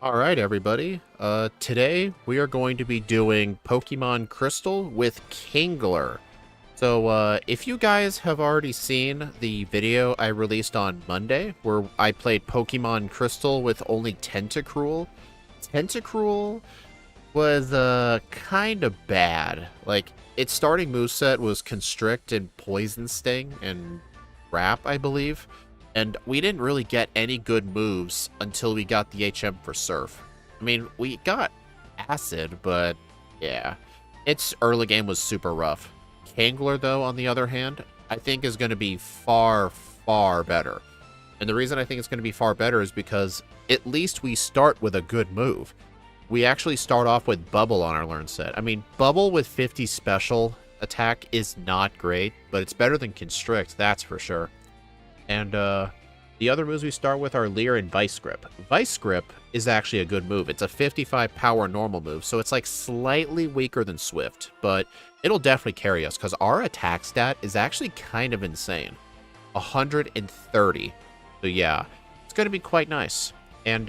Alright, everybody. Today we are going to be doing Pokemon Crystal with Kingler. So, if you guys have already seen the video I released on Monday, where I played Pokemon Crystal with only Tentacruel, Tentacruel was, kind of bad. Like, its starting moveset was Constrict and Poison Sting and Wrap, I believe. And we didn't really get any good moves until we got the HM for Surf. I mean, we got Acid, but yeah. Its early game was super rough. Kingler, though, on the other hand, I think is going to be far, far better. And the reason I think it's going to be far better is because at least we start with a good move. We actually start off with Bubble on our learn set. I mean, Bubble with 50 special attack is not great, but it's better than Constrict, that's for sure. And the other moves we start with are Leer and Vice Grip. Vice Grip is actually a good move. It's a 55 power normal move, so it's like slightly weaker than Swift, but it'll definitely carry us because our attack stat is actually kind of insane. 130. So yeah, it's going to be quite nice. And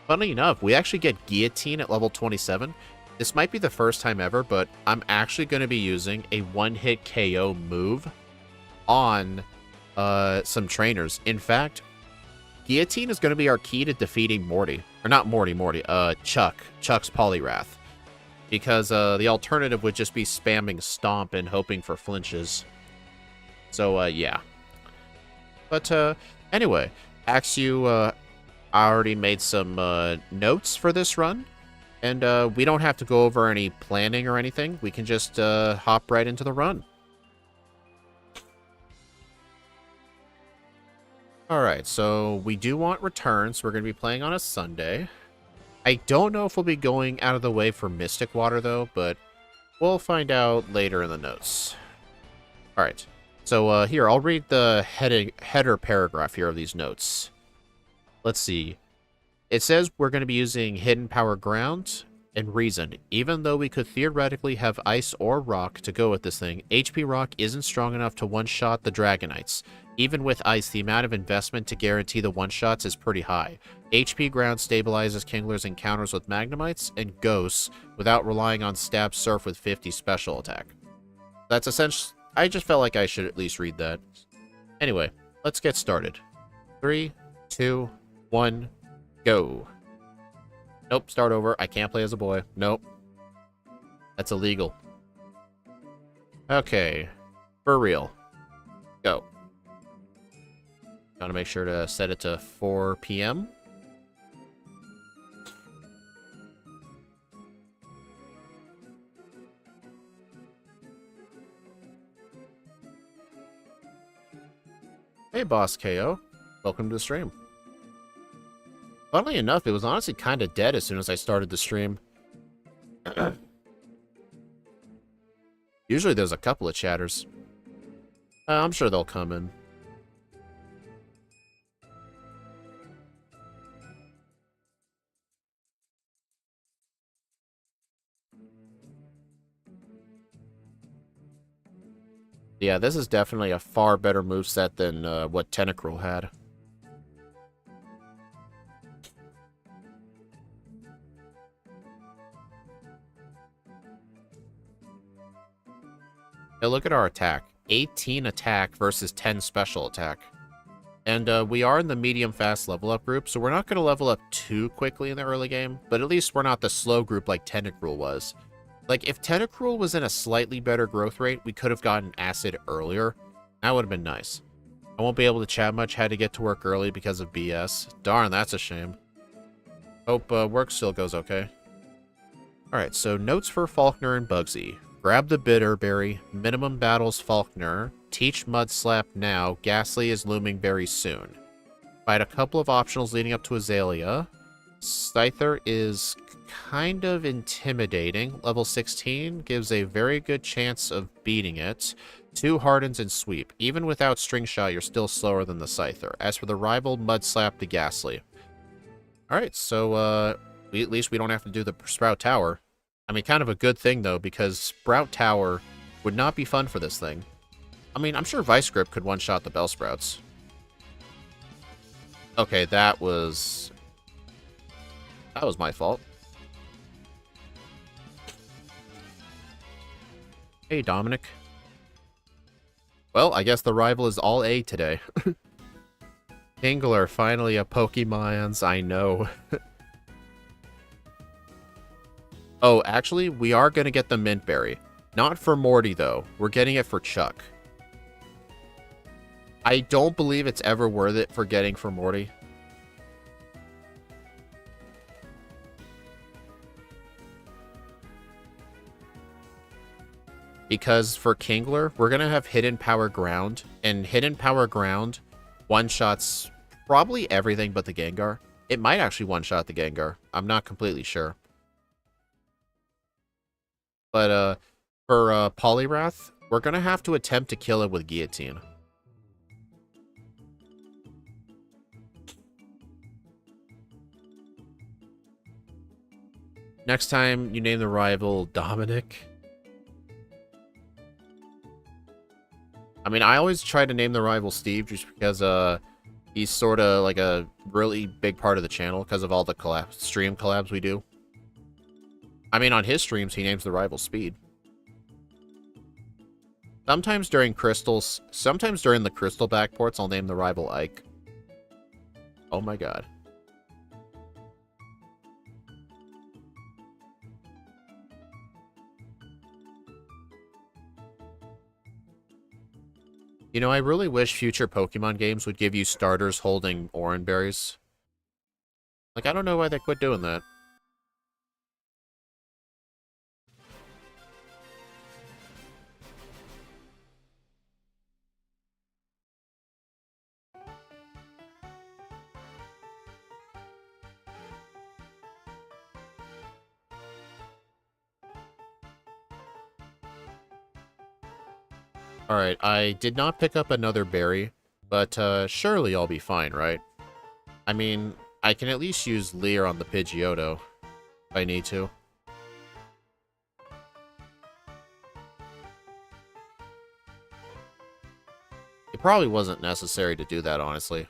funnily enough, we actually get Guillotine at level 27. This might be the first time ever, but I'm actually going to be using a one-hit KO move on some trainers. In fact, Guillotine is going to be our key to defeating Morty. Or not Morty, Chuck's Poliwrath. Because the alternative would just be spamming Stomp and hoping for flinches. So, yeah. But, anyway, Axew, I already made some notes for this run. And we don't have to go over any planning or anything. We can just hop right into the run. Alright, so we do want returns. We're going to be playing on a Sunday. I don't know if we'll be going out of the way for Mystic Water, though, but we'll find out later in the notes. Alright, so here, I'll read the header paragraph here of these notes. Let's see. It says we're going to be using Hidden Power Ground and Reason. Even though we could theoretically have Ice or Rock to go with this thing, HP Rock isn't strong enough to one-shot the Dragonites. Even with Ice, the amount of investment to guarantee the one-shots is pretty high. HP Ground stabilizes Kingler's encounters with Magnemites and Ghosts without relying on Stab Surf with 50 special attack. That's essentially... I just felt like I should at least read that. Anyway, let's get started. 3, 2, 1, go. Nope, start over. I can't play as a boy. Nope. That's illegal. Okay. For real. Go. Gotta make sure to set it to 4 p.m. Hey, Boss KO. Welcome to the stream. Funnily enough, it was honestly kind of dead as soon as I started the stream. Usually there's a couple of chatters. I'm sure they'll come in. Yeah, this is definitely a far better moveset than what Tentacruel had. Now look at our attack. 18 attack versus 10 special attack. And we are in the medium-fast level-up group, so we're not going to level up too quickly in the early game, but at least we're not the slow group like Tentacruel was. Like, if Tentacruel was in a slightly better growth rate, we could have gotten Acid earlier. That would have been nice. I won't be able to chat much, had to get to work early because of BS. Darn, that's a shame. Hope work still goes okay. Alright, so notes for Faulkner and Bugsy. Grab the Bitterberry, minimum battles Faulkner, teach Mudslap now, Ghastly is looming very soon. Fight a couple of optionals leading up to Azalea. Scyther is kind of intimidating. Level 16 gives a very good chance of beating it. 2 Hardens and Sweep. Even without String Shot, you're still slower than the Scyther. As for the rival, Mudslap the Ghastly. Alright, so at least we don't have to do the Sprout Tower. I mean, kind of a good thing, though, because Sprout Tower would not be fun for this thing. I mean, I'm sure Vice Grip could one-shot the Bellsprouts. Okay, that was my fault. Hey, Dominic. Well, I guess the rival is all A today. Kingler, finally a Pokemons, I know. Oh, actually, we are going to get the Mint Berry. Not for Morty, though. We're getting it for Chuck. I don't believe it's ever worth it for getting for Morty. Because for Kingler, we're going to have Hidden Power Ground. And Hidden Power Ground one-shots probably everything but the Gengar. It might actually one-shot the Gengar. I'm not completely sure. But for Poliwrath, we're going to have to attempt to kill it with Guillotine. Next time you name the rival Dominic. I mean, I always try to name the rival Steve just because he's sort of like a really big part of the channel because of all the stream collabs we do. I mean, on his streams, he names the rival Speed. Sometimes during the Crystal backports, I'll name the rival Ike. Oh my god. You know, I really wish future Pokemon games would give you starters holding Oran Berries. Like, I don't know why they quit doing that. Alright, I did not pick up another berry, but surely I'll be fine, right? I mean, I can at least use Leer on the Pidgeotto if I need to. It probably wasn't necessary to do that, honestly.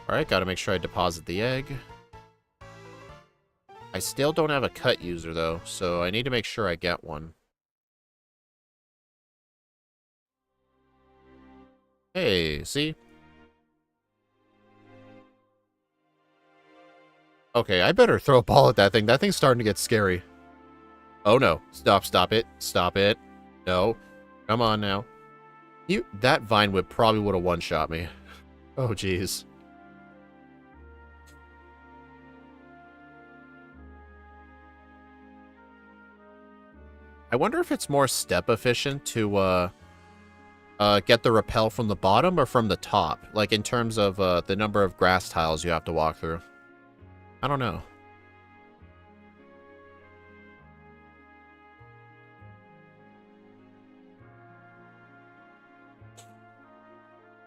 Alright, gotta make sure I deposit the egg. I still don't have a cut user, though, so I need to make sure I get one. Hey, see? Okay, I better throw a ball at that thing. That thing's starting to get scary. Oh no. Stop it. Stop it. No. Come on now. That Vine Whip probably would have one-shot me. Oh, jeez. I wonder if it's more step efficient to get the repel from the bottom or from the top, like in terms of the number of grass tiles you have to walk through. I don't know.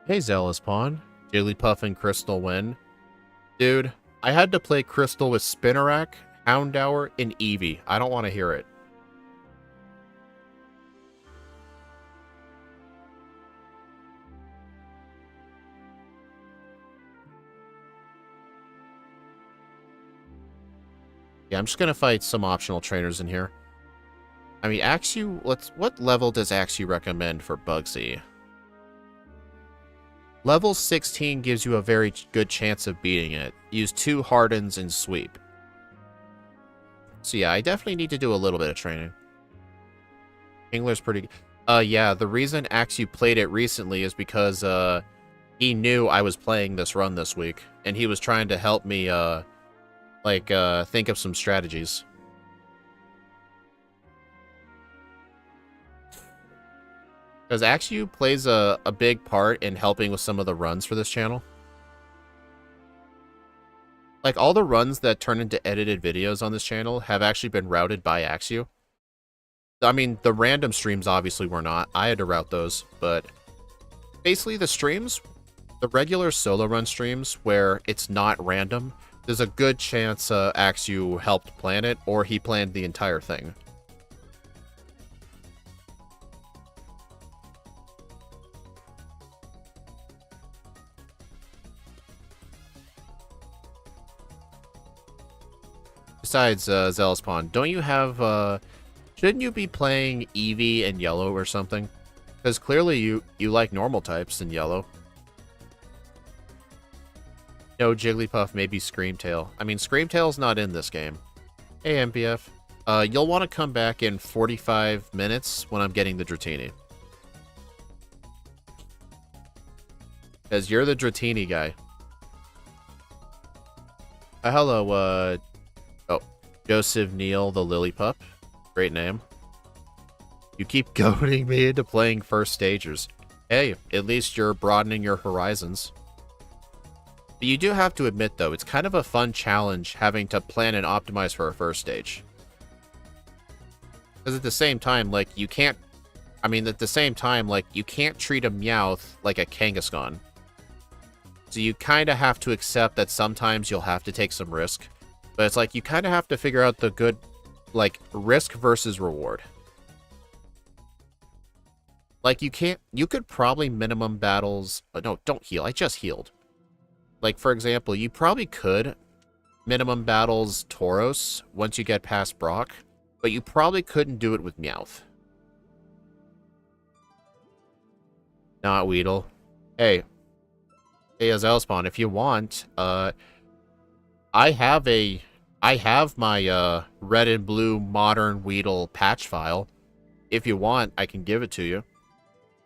Hey, Zealous Pawn. Jigglypuff and Crystal win. Dude, I had to play Crystal with Spinarak, Houndour, and Eevee. I don't want to hear it. Yeah, I'm just gonna fight some optional trainers in here. I mean, Axew, what level does Axew recommend for Bugsy? Level 16 gives you a very good chance of beating it. Use 2 Hardens and Sweep. So yeah, I definitely need to do a little bit of training. Kingler's pretty... yeah, the reason Axew played it recently is because, he knew I was playing this run this week, and he was trying to help me, think of some strategies. Because Axew plays a big part in helping with some of the runs for this channel. Like, all the runs that turn into edited videos on this channel have actually been routed by Axew. I mean, the random streams obviously were not. I had to route those, but basically the streams, the regular solo run streams where it's not random, there's a good chance Axew helped plan it, or he planned the entire thing. Besides, Zealous Pawn, don't you have, shouldn't you be playing Eevee in yellow or something? Because clearly you like normal types in yellow. No, Jigglypuff, maybe Screamtail. I mean, Screamtail's not in this game. Hey, MPF. You'll want to come back in 45 minutes when I'm getting the Dratini. Because you're the Dratini guy. Hello, Joseph Neal, the Lily Pup. Great name. You keep goading me into playing first stagers. Hey, at least you're broadening your horizons. But you do have to admit, though, it's kind of a fun challenge having to plan and optimize for a first stage. Because at the same time, like, you can't... I mean, at the same time, like, you can't treat a Meowth like a Kangaskhan. So you kind of have to accept that sometimes you'll have to take some risk. But it's like, you kind of have to figure out the good, like, risk versus reward. Like, you could probably minimum battles... Oh, no, don't heal. I just healed. Like, for example, you probably could minimum battles Tauros once you get past Brock, but you probably couldn't do it with Meowth. Not Weedle. Hey, Zealospawn, if you want, I have my red and blue modern Weedle patch file. If you want, I can give it to you.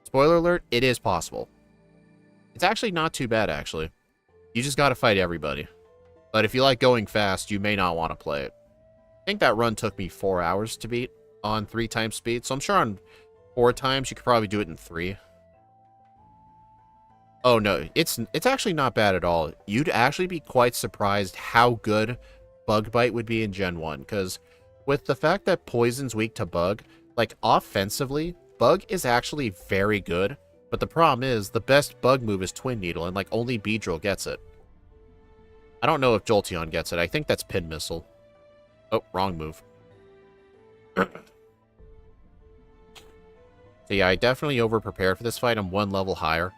Spoiler alert, it is possible. It's actually not too bad, actually. You just gotta fight everybody. But if you like going fast, you may not want to play it. I think that run took me 4 hours to beat on 3 times speed, so I'm sure on 4 times you could probably do it in 3. Oh no, it's actually not bad at all. You'd actually be quite surprised how good Bug Bite would be in Gen 1, because with the fact that Poison's weak to Bug, like offensively, Bug is actually very good, but the problem is the best Bug move is Twin Needle, and like only Beedrill gets it. I don't know if Jolteon gets it. I think that's Pin Missile. Oh, wrong move. So yeah, I definitely over-prepared for this fight. I'm 1 level higher,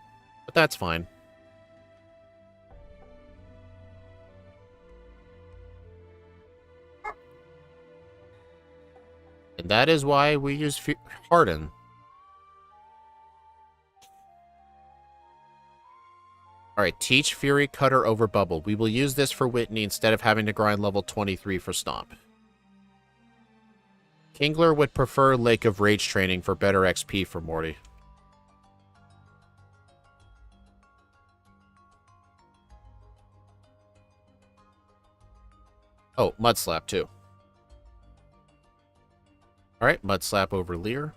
but that's fine. And that is why we use Harden. Alright, teach Fury Cutter over Bubble. We will use this for Whitney instead of having to grind level 23 for Stomp. Kingler would prefer Lake of Rage training for better XP for Morty. Oh, Mud Slap too. Alright, Mud Slap over Leer.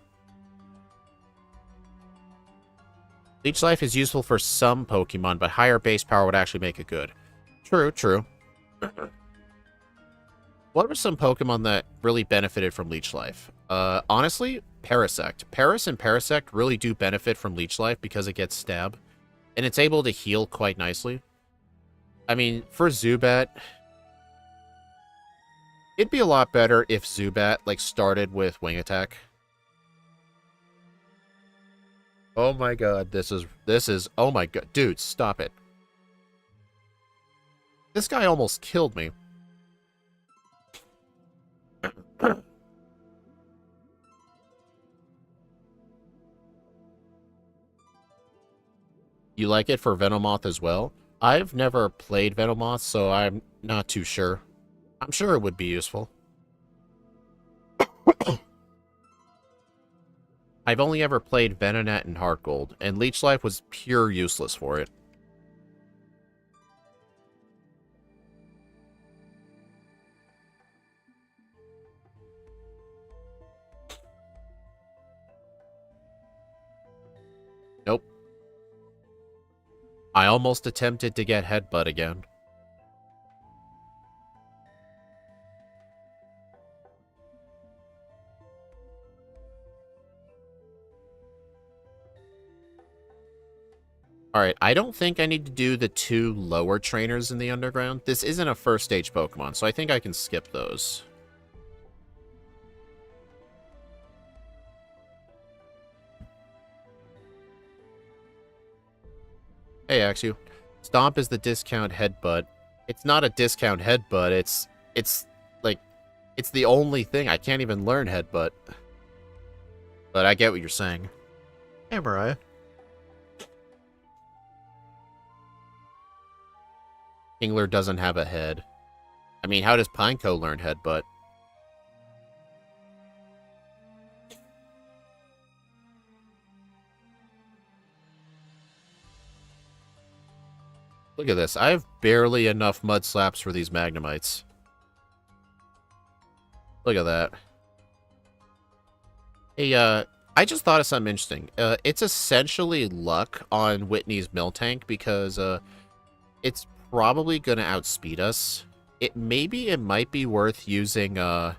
Leech Life is useful for some Pokemon, but higher base power would actually make it good. True, true. What were some Pokemon that really benefited from Leech Life? Honestly, Parasect. Paras and Parasect really do benefit from Leech Life because it gets Stab. And it's able to heal quite nicely. I mean, for Zubat, it'd be a lot better if Zubat, like, started with Wing Attack. Oh my god, this is, oh my god. Dude, stop it. This guy almost killed me. You like it for Venomoth as well? I've never played Venomoth, so I'm not too sure. I'm sure it would be useful. I've only ever played Venonat and Heart Gold, and Leech Life was pure useless for it. Nope. I almost attempted to get Headbutt again. Alright, I don't think I need to do the 2 lower trainers in the underground. This isn't a first stage Pokemon, so I think I can skip those. Hey, Axu. Stomp is the discount Headbutt. It's not a discount Headbutt, it's like, it's the only thing. I can't even learn Headbutt. But I get what you're saying. Hey, Mariah. Kingler doesn't have a head. I mean, how does Pineco learn Headbutt? Look at this. I have barely enough Mud Slaps for these Magnemites. Look at that. Hey, I just thought of something interesting. It's essentially luck on Whitney's Miltank because, it's probably going to outspeed us. Maybe it might be worth using a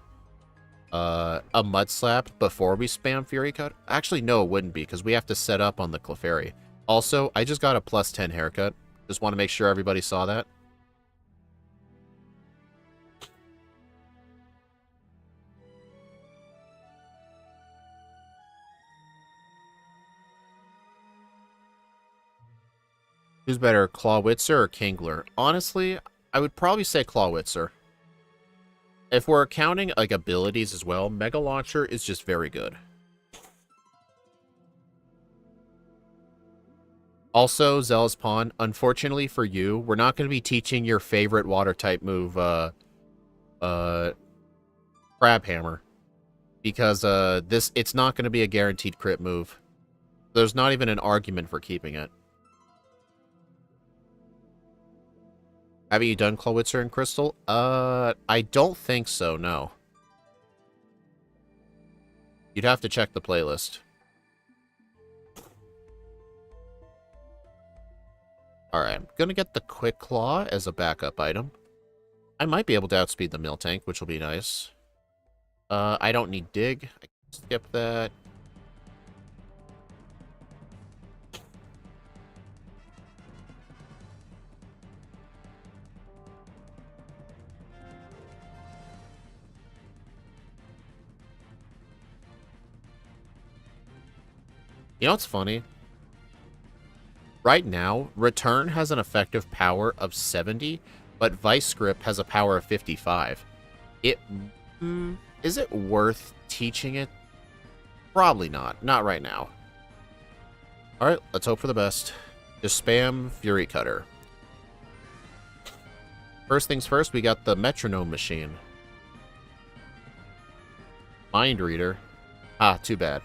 Mud Slap before we spam Fury Cut. Actually, no, it wouldn't be, because we have to set up on the Clefairy. Also, I just got a +10 haircut. Just want to make sure everybody saw that. Who's better, Clawitzer or Kingler? Honestly, I would probably say Clawitzer. If we're counting like abilities as well, Mega Launcher is just very good. Also, Zealous Pawn, unfortunately for you, we're not going to be teaching your favorite water type move, Crab Hammer. Because it's not going to be a guaranteed crit move. There's not even an argument for keeping it. Haven't you done Clawitzer and Crystal? I don't think so, no. You'd have to check the playlist. Alright, I'm gonna get the Quick Claw as a backup item. I might be able to outspeed the Miltank, which will be nice. I don't need Dig. I can skip that. You know what's funny? Right now, Return has an effective power of 70, but Vice Grip has a power of 55. Is it worth teaching it? Probably not. Not right now. Alright, let's hope for the best. Just spam Fury Cutter. First things first, we got the Metronome Machine. Mind Reader. Ah, too bad.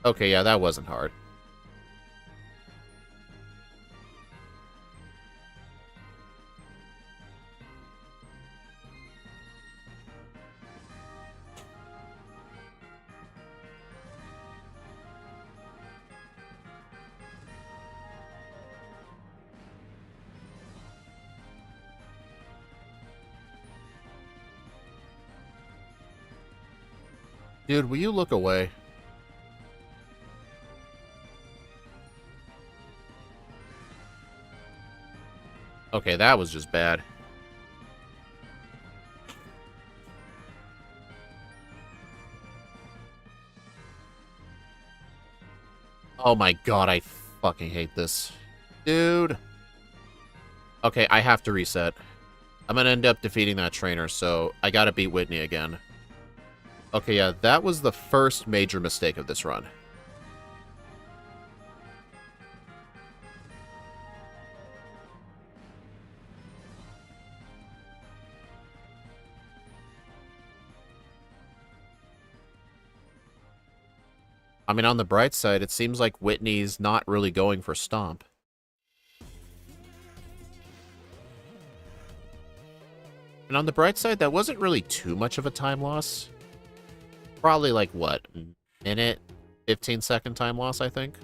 Okay, yeah, that wasn't hard. Dude, will you look away? Okay, that was just bad. Oh my god, I fucking hate this. Dude. Okay, I have to reset. I'm gonna end up defeating that trainer, so I gotta beat Whitney again. Okay, yeah, that was the first major mistake of this run. I mean, on the bright side, it seems like Whitney's not really going for Stomp. And on the bright side, that wasn't really too much of a time loss. Probably like, what, minute, 15-second time loss, I think?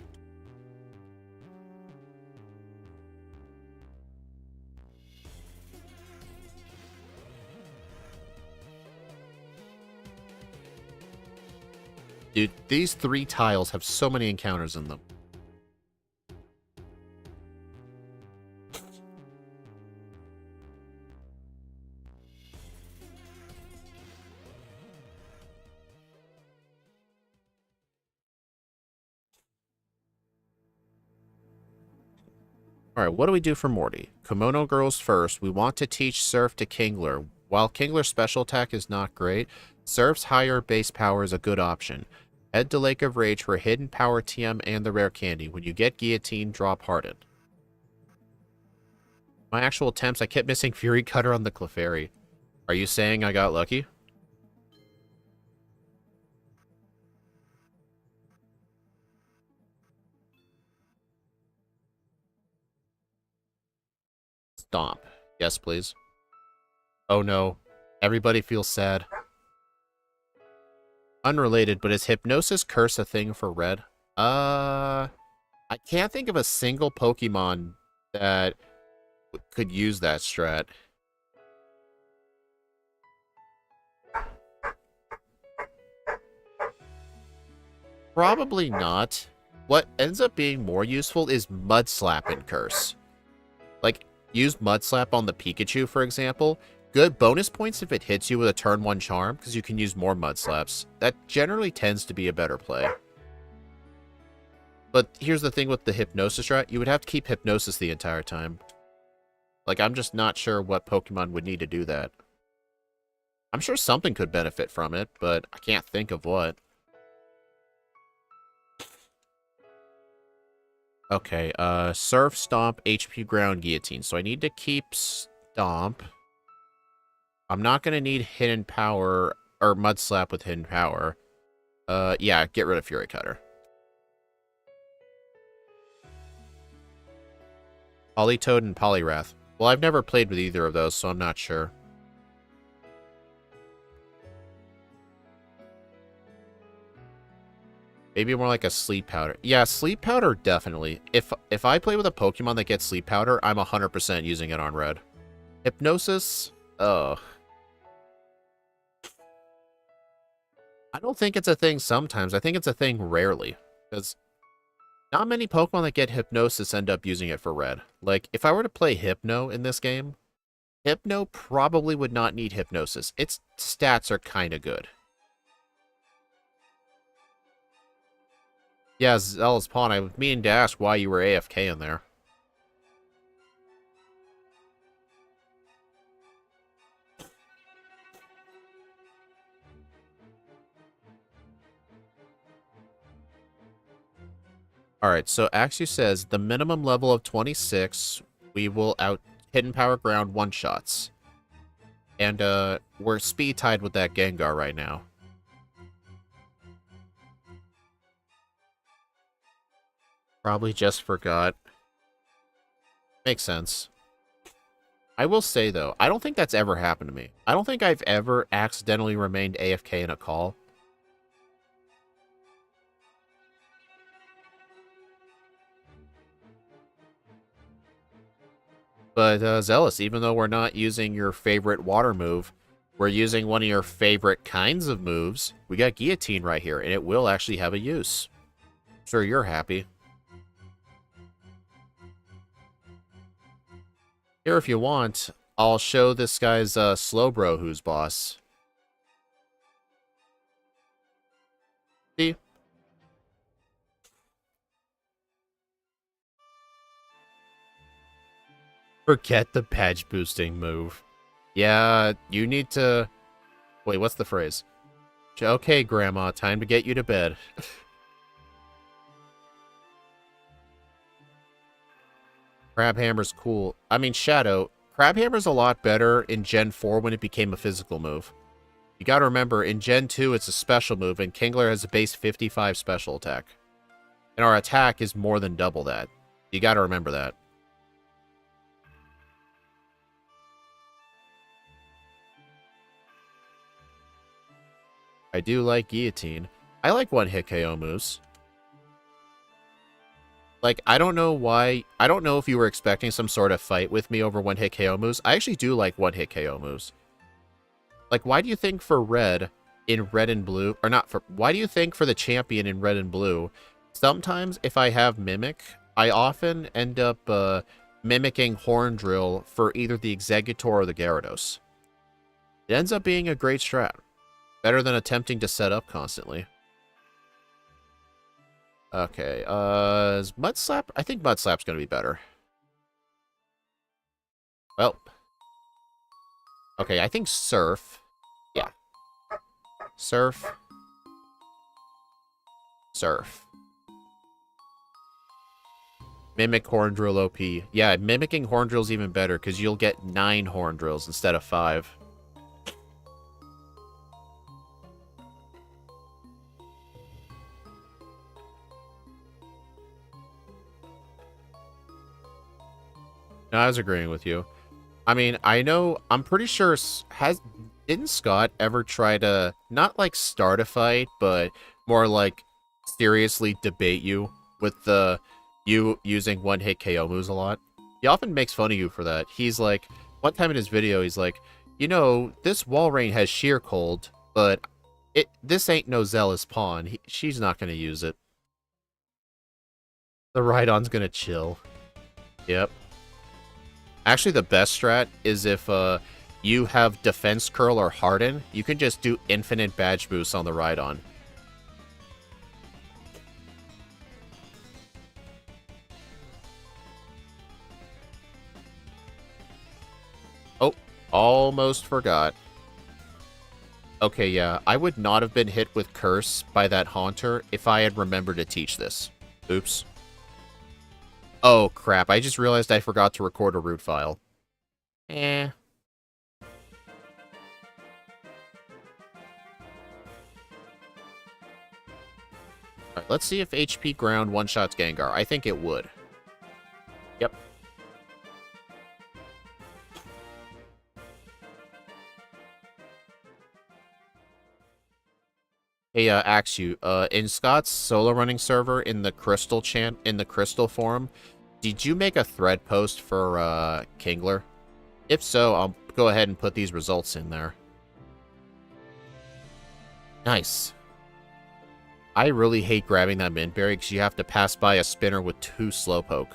Dude, these 3 tiles have so many encounters in them. Alright, what do we do for Morty? Kimono Girls first. We want to teach Surf to Kingler. While Kingler's special attack is not great, Surf's higher base power is a good option. Head to Lake of Rage for Hidden Power TM and the Rare Candy. When you get Guillotine, drop Harden. My actual attempts, I kept missing Fury Cutter on the Clefairy. Are you saying I got lucky? Stomp. Yes, please. Oh no. Everybody feels sad. Unrelated, but is Hypnosis Curse a thing for red? I can't think of a single Pokemon that could use that strat. Probably not. What ends up being more useful is Mud Slap and Curse. Like, use Mud Slap on the Pikachu, for example. Good bonus points if it hits you with a turn 1 charm, because you can use more Mud Slaps. That generally tends to be a better play. But here's the thing with the Hypnosis strat. You would have to keep Hypnosis the entire time. Like, I'm just not sure what Pokemon would need to do that. I'm sure something could benefit from it, but I can't think of what. Okay, Surf, Stomp, HP Ground, Guillotine. So I need to keep Stomp. I'm not going to need Hidden Power, or Mud Slap with Hidden Power. Yeah, get rid of Fury Cutter. Politoed and Poliwrath. Well, I've never played with either of those, so I'm not sure. Maybe more like a Sleep Powder. Yeah, Sleep Powder, definitely. If I play with a Pokemon that gets Sleep Powder, I'm 100% using it on Red. Hypnosis? Oh. I don't think it's a thing sometimes. I think it's a thing rarely. Because not many Pokemon that get Hypnosis end up using it for Red. Like, if I were to play Hypno in this game, Hypno probably would not need Hypnosis. Its stats are kind of good. Yeah, Zealous Pawn, I was meaning to ask why you were AFK in there. Alright, so Axu says, the minimum level of 26, we will out Hidden Power Ground one-shots. And, we're speed-tied with that Gengar right now. Probably just forgot. Makes sense. I will say, though, I don't think that's ever happened to me. I don't think I've ever accidentally remained AFK in a call. But, Zealous, even though we're not using your favorite water move, we're using one of your favorite kinds of moves. We got Guillotine right here, and it will actually have a use. I'm sure you're happy. Here, if you want, I'll show this guy's Slowbro who's boss. See? Forget the badge boosting move. Yeah, you need to... Wait, what's the phrase? Okay, Grandma, time to get you to bed. Crabhammer's cool. I mean, Shadow, Crabhammer's a lot better in Gen 4 when it became a physical move. You gotta remember, in Gen 2, it's a special move, and Kingler has a base 55 special attack. And our attack is more than double that. You gotta remember that. I do like Guillotine. I like one-hit KO moves. Like, I don't know why... I don't know if you were expecting some sort of fight with me over one-hit KO moves. I actually do like one-hit KO moves. Like, why do you think for Red, in Red and Blue... Or not for... Why do you think for the champion in Red and Blue, sometimes if I have Mimic, I often end up mimicking Horn Drill for either the Exeggutor or the Gyarados. It ends up being a great strat. Better than attempting to set up constantly. Okay, is Mud Slap? I think Mud Slap's gonna be better. Well. Okay, I think Surf. Yeah. Surf. Surf. Mimic Horn Drill OP. Yeah, mimicking Horn Drill's even better, because you'll get 9 Horn Drills instead of 5. No, I was agreeing with you. I mean, I know, I'm pretty sure, didn't Scott ever try to, not like start a fight, but more like seriously debate you with you using one-hit KO moves a lot? He often makes fun of you for that. He's like, one time in his video, he's like, you know, this Walrein has Sheer Cold, but this ain't no Zealous Pawn. She's not going to use it. The Rhydon's going to chill. Yep. Actually, the best strat is if you have Defense Curl or Harden, you can just do infinite badge boosts on the Rhydon. Oh, almost forgot. Okay, yeah, I would not have been hit with Curse by that Haunter if I had remembered to teach this. Oops. Oh, crap. I just realized I forgot to record a root file. Eh. Alright, let's see if HP Ground one-shots Gengar. I think it would. Yep. Hey, Axu, in Scott's solo running server in the Crystal forum, did you make a thread post for, Kingler? If so, I'll go ahead and put these results in there. Nice. I really hate grabbing that mint berry because you have to pass by a spinner with 2 slowpoke.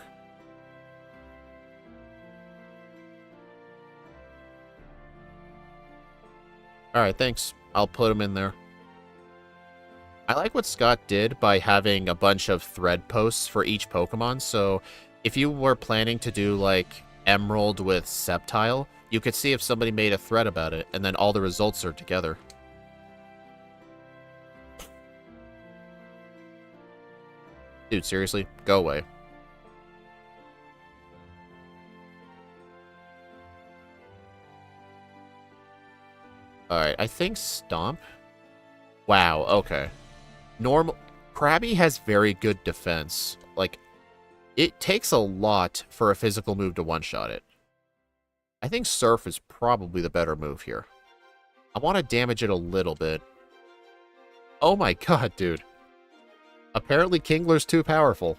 Alright, thanks. I'll put them in there. I like what Scott did by having a bunch of thread posts for each Pokemon, so if you were planning to do, like, Emerald with Sceptile, you could see if somebody made a thread about it, and then all the results are together. Dude, seriously? Go away. Alright, I think Stomp. Wow, okay. Krabby has very good defense. Like, it takes a lot for a physical move to one-shot it. I think Surf is probably the better move here. I want to damage it a little bit. Oh my god, dude. Apparently Kingler's too powerful.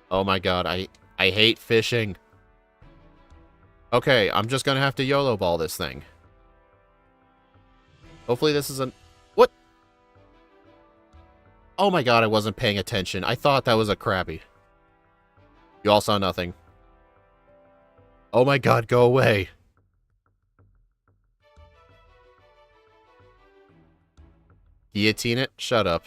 Oh my god, I hate fishing. Okay, I'm just gonna have to YOLO ball this thing. Hopefully this isn't... What? Oh my god, I wasn't paying attention. I thought that was a Krabby. You all saw nothing. Oh my god, go away. Guillotine it? Shut up.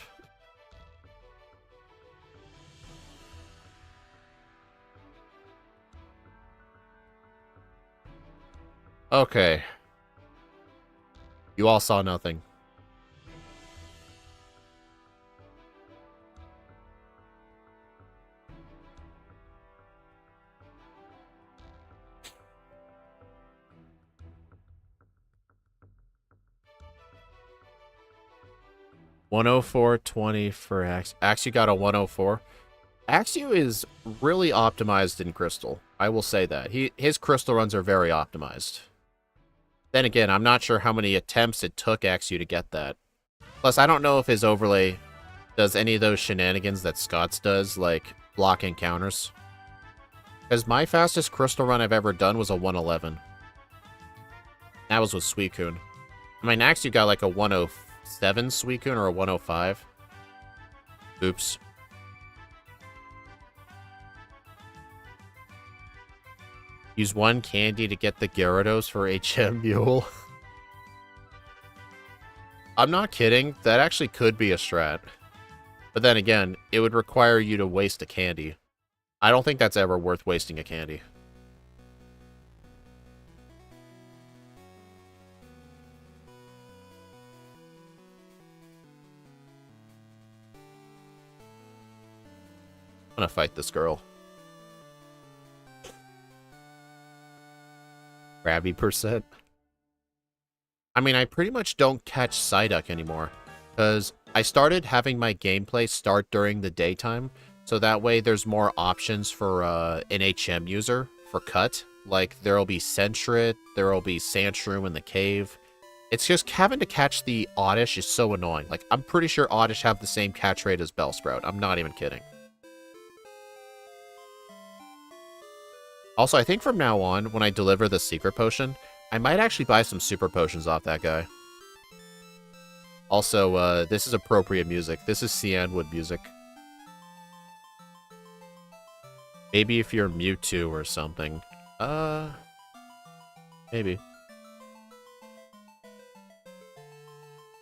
Okay. You all saw nothing. $104.20 for Axu got a 104. Axu is really optimized in Crystal. I will say that. His Crystal runs are very optimized. Then again, I'm not sure how many attempts it took Axu to get that. Plus, I don't know if his overlay does any of those shenanigans that Scott's does, like blocking counters. Because my fastest Crystal run I've ever done was a 111. That was with Suicune. I mean, Axu got like a 107 Suicune or a 105. Oops. Use 1 candy to get the Gyarados for HM Mule. I'm not kidding. That actually could be a strat. But then again, it would require you to waste a candy. I don't think that's ever worth wasting a candy. I'm gonna fight this girl. Krabby percent. I mean, I pretty much don't catch Psyduck anymore. Because I started having my gameplay start during the daytime. So that way there's more options for an HM user for cut. Like, there'll be Sentret, there'll be Sandshroom in the cave. It's just having to catch the Oddish is so annoying. Like, I'm pretty sure Oddish have the same catch rate as Bellsprout. I'm not even kidding. Also, I think from now on, when I deliver the secret potion, I might actually buy some super potions off that guy. Also, this is appropriate music. This is Cianwood music. Maybe if you're Mewtwo or something. Maybe.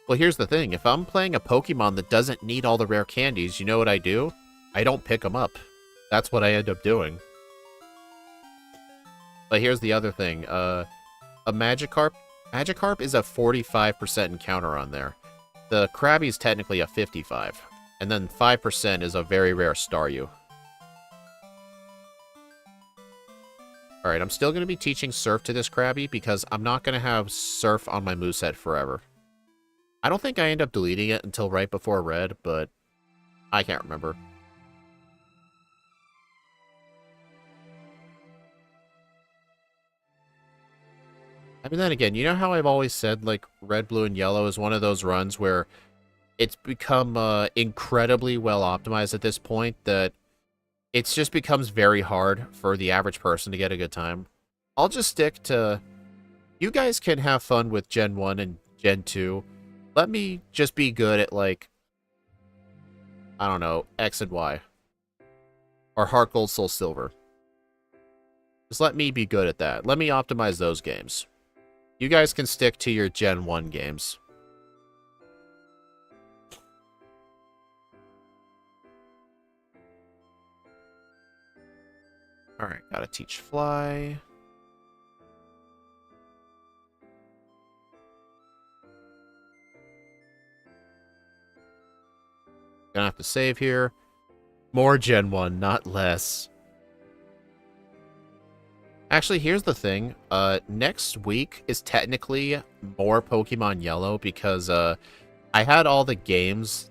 Well, here's the thing. If I'm playing a Pokemon that doesn't need all the rare candies, you know what I do? I don't pick them up. That's what I end up doing. But here's the other thing. A Magikarp. Magikarp is a 45% encounter on there. The Krabby is technically a 55. And then 5% is a very rare Staryu. Alright, I'm still going to be teaching Surf to this Krabby because I'm not going to have Surf on my moveset forever. I don't think I end up deleting it until right before Red, but I can't remember. I mean, then again, you know how I've always said, like, red, blue, and yellow is one of those runs where it's become incredibly well optimized at this point that it just becomes very hard for the average person to get a good time. I'll just stick to... You guys can have fun with Gen 1 and Gen 2. Let me just be good at, like, I don't know, X and Y. Or Heart Gold, Soul Silver. Just let me be good at that. Let me optimize those games. You guys can stick to your Gen 1 games. Alright, gotta teach Fly. Gonna have to save here. More Gen 1, not less. Actually, here's the thing. Next week is technically more Pokemon Yellow because I had all the games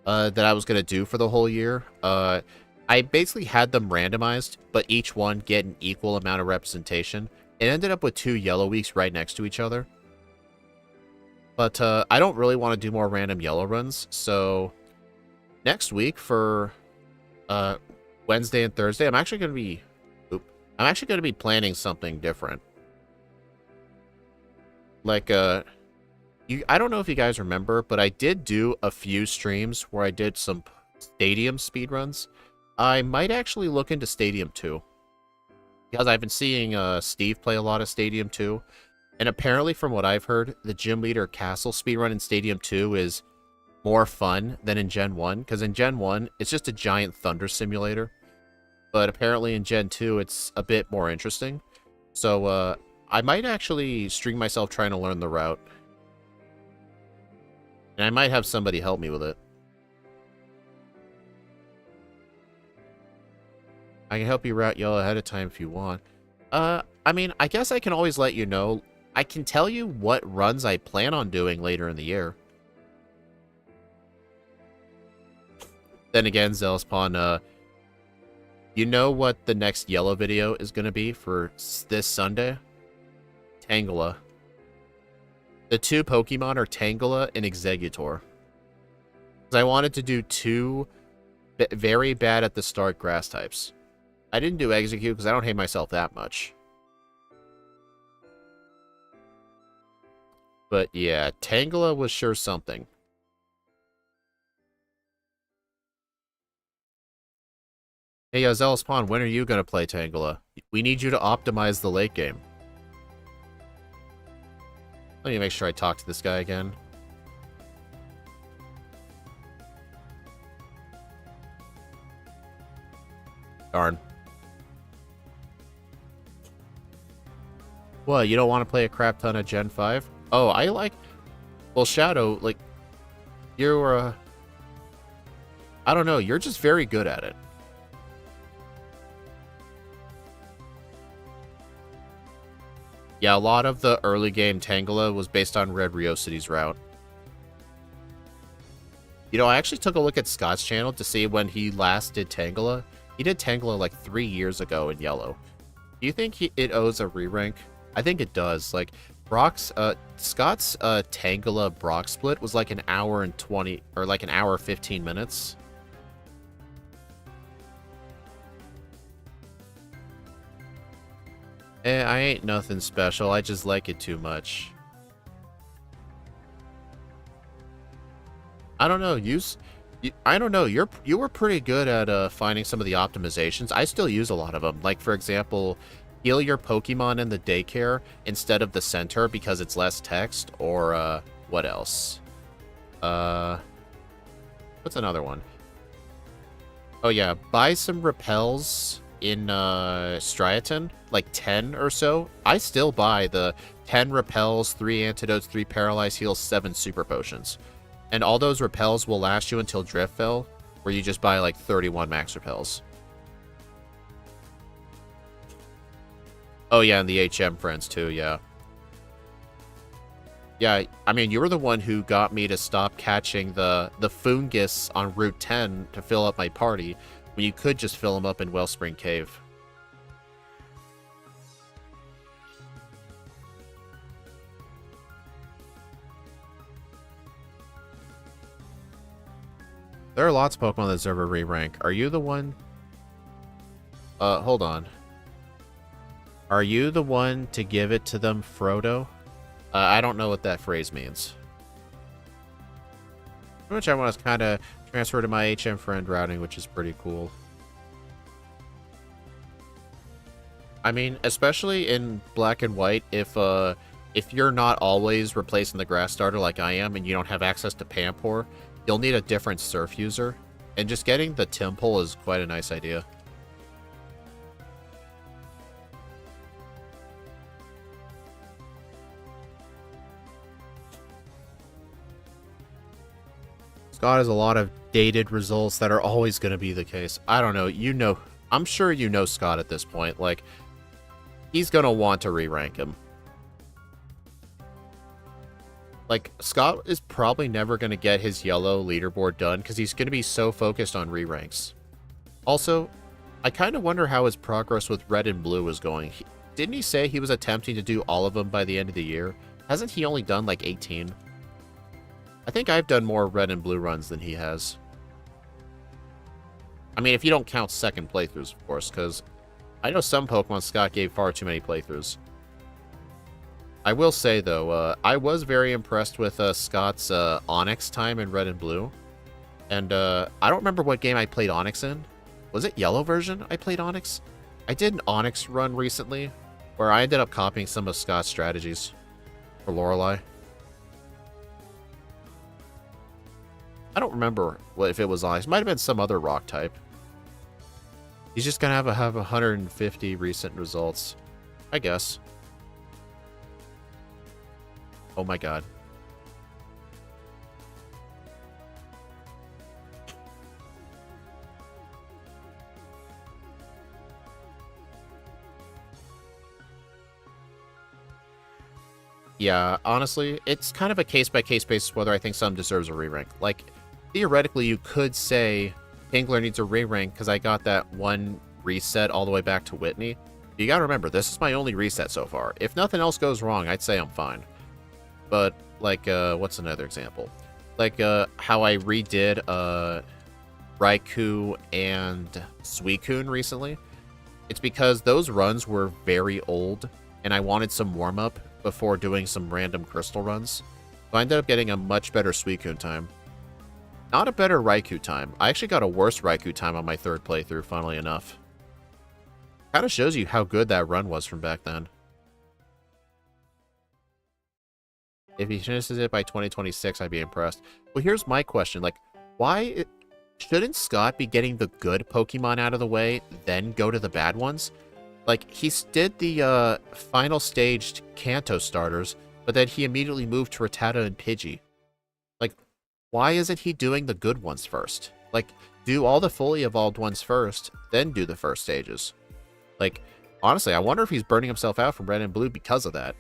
that I was going to do for the whole year. I basically had them randomized, but each one get an equal amount of representation. It ended up with 2 Yellow weeks right next to each other. But I don't really want to do more random Yellow runs, so next week for Wednesday and Thursday, I'm actually going to be planning something different. Like, I don't know if you guys remember, but I did do a few streams where I did some Stadium speedruns. I might actually look into Stadium 2. Because I've been seeing Steve play a lot of Stadium 2. And apparently, from what I've heard, the Gym Leader Castle speedrun in Stadium 2 is more fun than in Gen 1. Because in Gen 1, it's just a giant thunder simulator. But apparently in Gen 2, it's a bit more interesting. So, I might actually stream myself trying to learn the route. And I might have somebody help me with it. I can help you route Yellow ahead of time if you want. I mean, I guess I can always let you know. I can tell you what runs I plan on doing later in the year. Then again, Zealous you know what the next Yellow video is going to be for this Sunday? Tangela. The 2 Pokemon are Tangela and Exeggutor. Because I wanted to do 2 very bad at the start grass types. I didn't do Execute because I don't hate myself that much. But yeah, Tangela was sure something. Hey, Zealous Pawn, when are you going to play Tangela? We need you to optimize the late game. Let me make sure I talk to this guy again. Darn. What, you don't want to play a crap ton of Gen 5? Oh, I like... Well, Shadow, like... You're, I don't know, you're just very good at it. Yeah, a lot of the early game Tangela was based on Red Riocity's route. You know, I actually took a look at Scott's channel to see when he last did Tangela. He did Tangela like 3 years ago in Yellow. Do you think it owes a re-rank? I think it does. Like, Scott's Tangela Brock split was like an hour and 20, or like an hour 15 minutes. I ain't nothing special. I just like it too much. I don't know. I don't know. You were pretty good at finding some of the optimizations. I still use a lot of them. Like, for example, heal your Pokemon in the daycare instead of the center because it's less text. Or, what else? What's another one? Oh, yeah. Buy some repels in Striaton, like 10 or so. I still buy the 10 repels, 3 antidotes, 3 paralyze heals, 7 super potions. And all those repels will last you until Driftfell, where you just buy like 31 max repels. Oh yeah, and the HM friends too, yeah. Yeah, I mean, you were the one who got me to stop catching the fungus on Route 10 to fill up my party, when you could just fill them up in Wellspring Cave. There are lots of Pokemon that deserve a re-rank. Are you the one? Hold on. Are you the one to give it to them, Frodo? I don't know what that phrase means. Which I want to kind of transfer to my HM friend routing, which is pretty cool. I mean, especially in black and white, if you're not always replacing the grass starter like I am, and you don't have access to Pampor, you'll need a different surf user. And just getting the Temple is quite a nice idea. Scott has a lot of dated results that are always going to be the case. I don't know. I'm sure you know Scott at this point. Like, he's going to want to re-rank him. Like, Scott is probably never going to get his yellow leaderboard done because he's going to be so focused on re-ranks. Also, I kind of wonder how his progress with red and blue is going. Didn't he say he was attempting to do all of them by the end of the year? Hasn't he only done like 18? I think I've done more red and blue runs than he has. I mean, if you don't count second playthroughs, of course, because I know some Pokemon Scott gave far too many playthroughs. I will say, though, I was very impressed with Scott's Onyx time in red and blue. And I don't remember what game I played Onyx in. Was it Yellow version I played Onyx? I did an Onyx run recently where I ended up copying some of Scott's strategies for Lorelei. I don't remember if it was Onyx. It might have been some other rock type. He's just going to have 150 recent results, I guess. Oh my god. Yeah, honestly, it's kind of a case-by-case basis whether I think some deserves a re-rank. Like, theoretically, you could say Kingler needs a re-rank because I got that one reset all the way back to Whitney. You gotta remember, this is my only reset so far. If nothing else goes wrong, I'd say I'm fine. But, like, what's another example? Like, how I redid, Raikou and Suicune recently. It's because those runs were very old, and I wanted some warm-up before doing some random crystal runs. So I ended up getting a much better Suicune time. Not a better Raikou time. I actually got a worse Raikou time on my third playthrough, funnily enough. Kind of shows you how good that run was from back then. If he finishes it by 2026, I'd be impressed. Well, here's my question. Like, why shouldn't Scott be getting the good Pokemon out of the way, then go to the bad ones? Like, he did the final staged Kanto starters, but then he immediately moved to Rattata and Pidgey. Like, why isn't he doing the good ones first? Like, do all the fully evolved ones first, then do the first stages. Like, honestly, I wonder if he's burning himself out from red and blue because of that.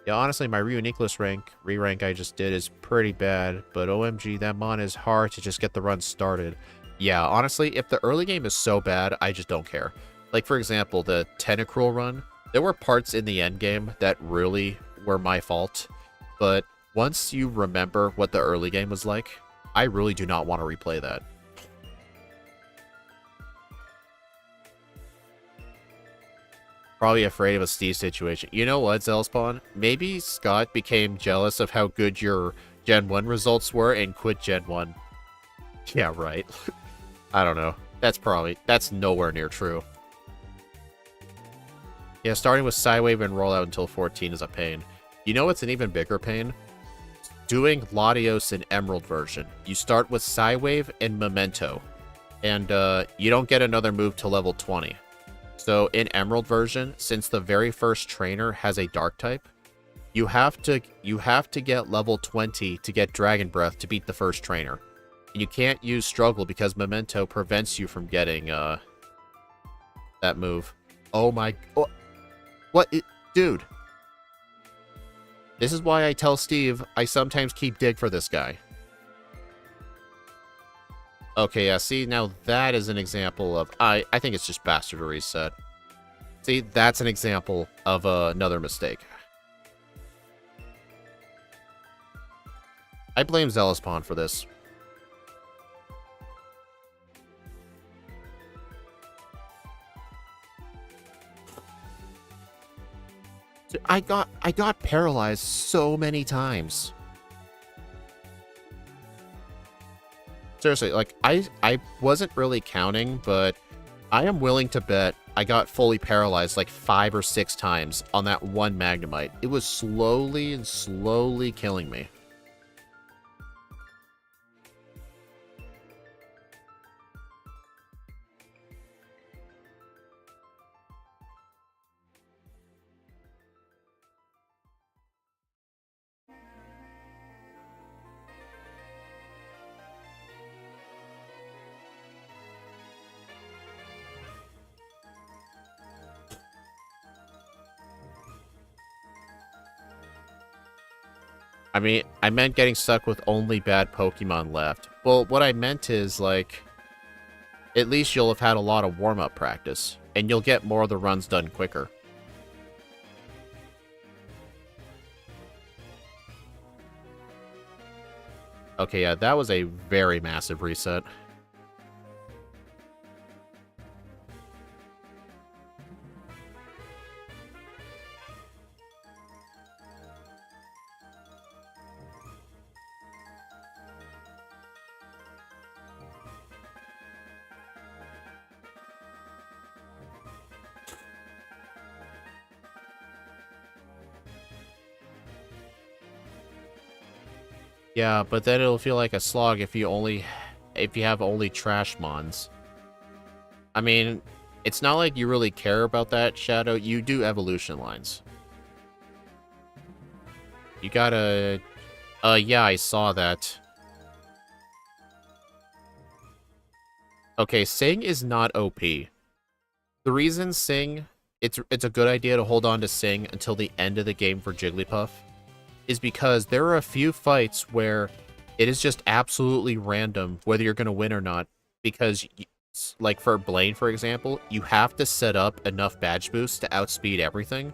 Yeah, honestly, my Reuniqueless re-rank I just did is pretty bad, but OMG, that mon is hard to just get the run started. Yeah, honestly, if the early game is so bad, I just don't care. Like, for example, the Tentacruel run, there were parts in the end game that really were my fault, but once you remember what the early game was like, I really do not want to replay that. Probably afraid of a Steve situation. You know what, Zelspawn? Maybe Scott became jealous of how good your Gen 1 results were and quit Gen 1. Yeah, right. I don't know. That's nowhere near true. Yeah, starting with Psywave and rollout until 14 is a pain. You know what's an even bigger pain? Doing Latios in Emerald version. You start with Psywave and Memento, and you don't get another move till level 20. So in Emerald version, since the very first trainer has a dark type, you have to get level 20 to get Dragon Breath to beat the first trainer. And you can't use Struggle because Memento prevents you from getting that move. Oh my... Oh, dude. This is why I tell Steve I sometimes keep Dig for this guy. Okay, yeah, see, now that is an example of... I think it's just Bastard to reset. See, that's an example of another mistake. I blame Zealouspawn for this. Dude, I got paralyzed so many times. Seriously, like I wasn't really counting, but I am willing to bet I got fully paralyzed like 5 or 6 times on that one Magnemite. It was slowly and slowly killing me. I mean, I meant getting stuck with only bad Pokemon left. Well, what I meant is, like, at least you'll have had a lot of warm-up practice, and you'll get more of the runs done quicker. Okay, yeah, that was a very massive reset. Yeah, but then it'll feel like a slog if you have only trash mons. I mean, it's not like you really care about that, Shadow. You do evolution lines. You gotta... yeah, I saw that. Okay, Sing is not OP. The reason Sing... It's a good idea to hold on to Sing until the end of the game for Jigglypuff is because there are a few fights where it is just absolutely random whether you're going to win or not. Because, like for Blaine, for example, you have to set up enough badge boosts to outspeed everything.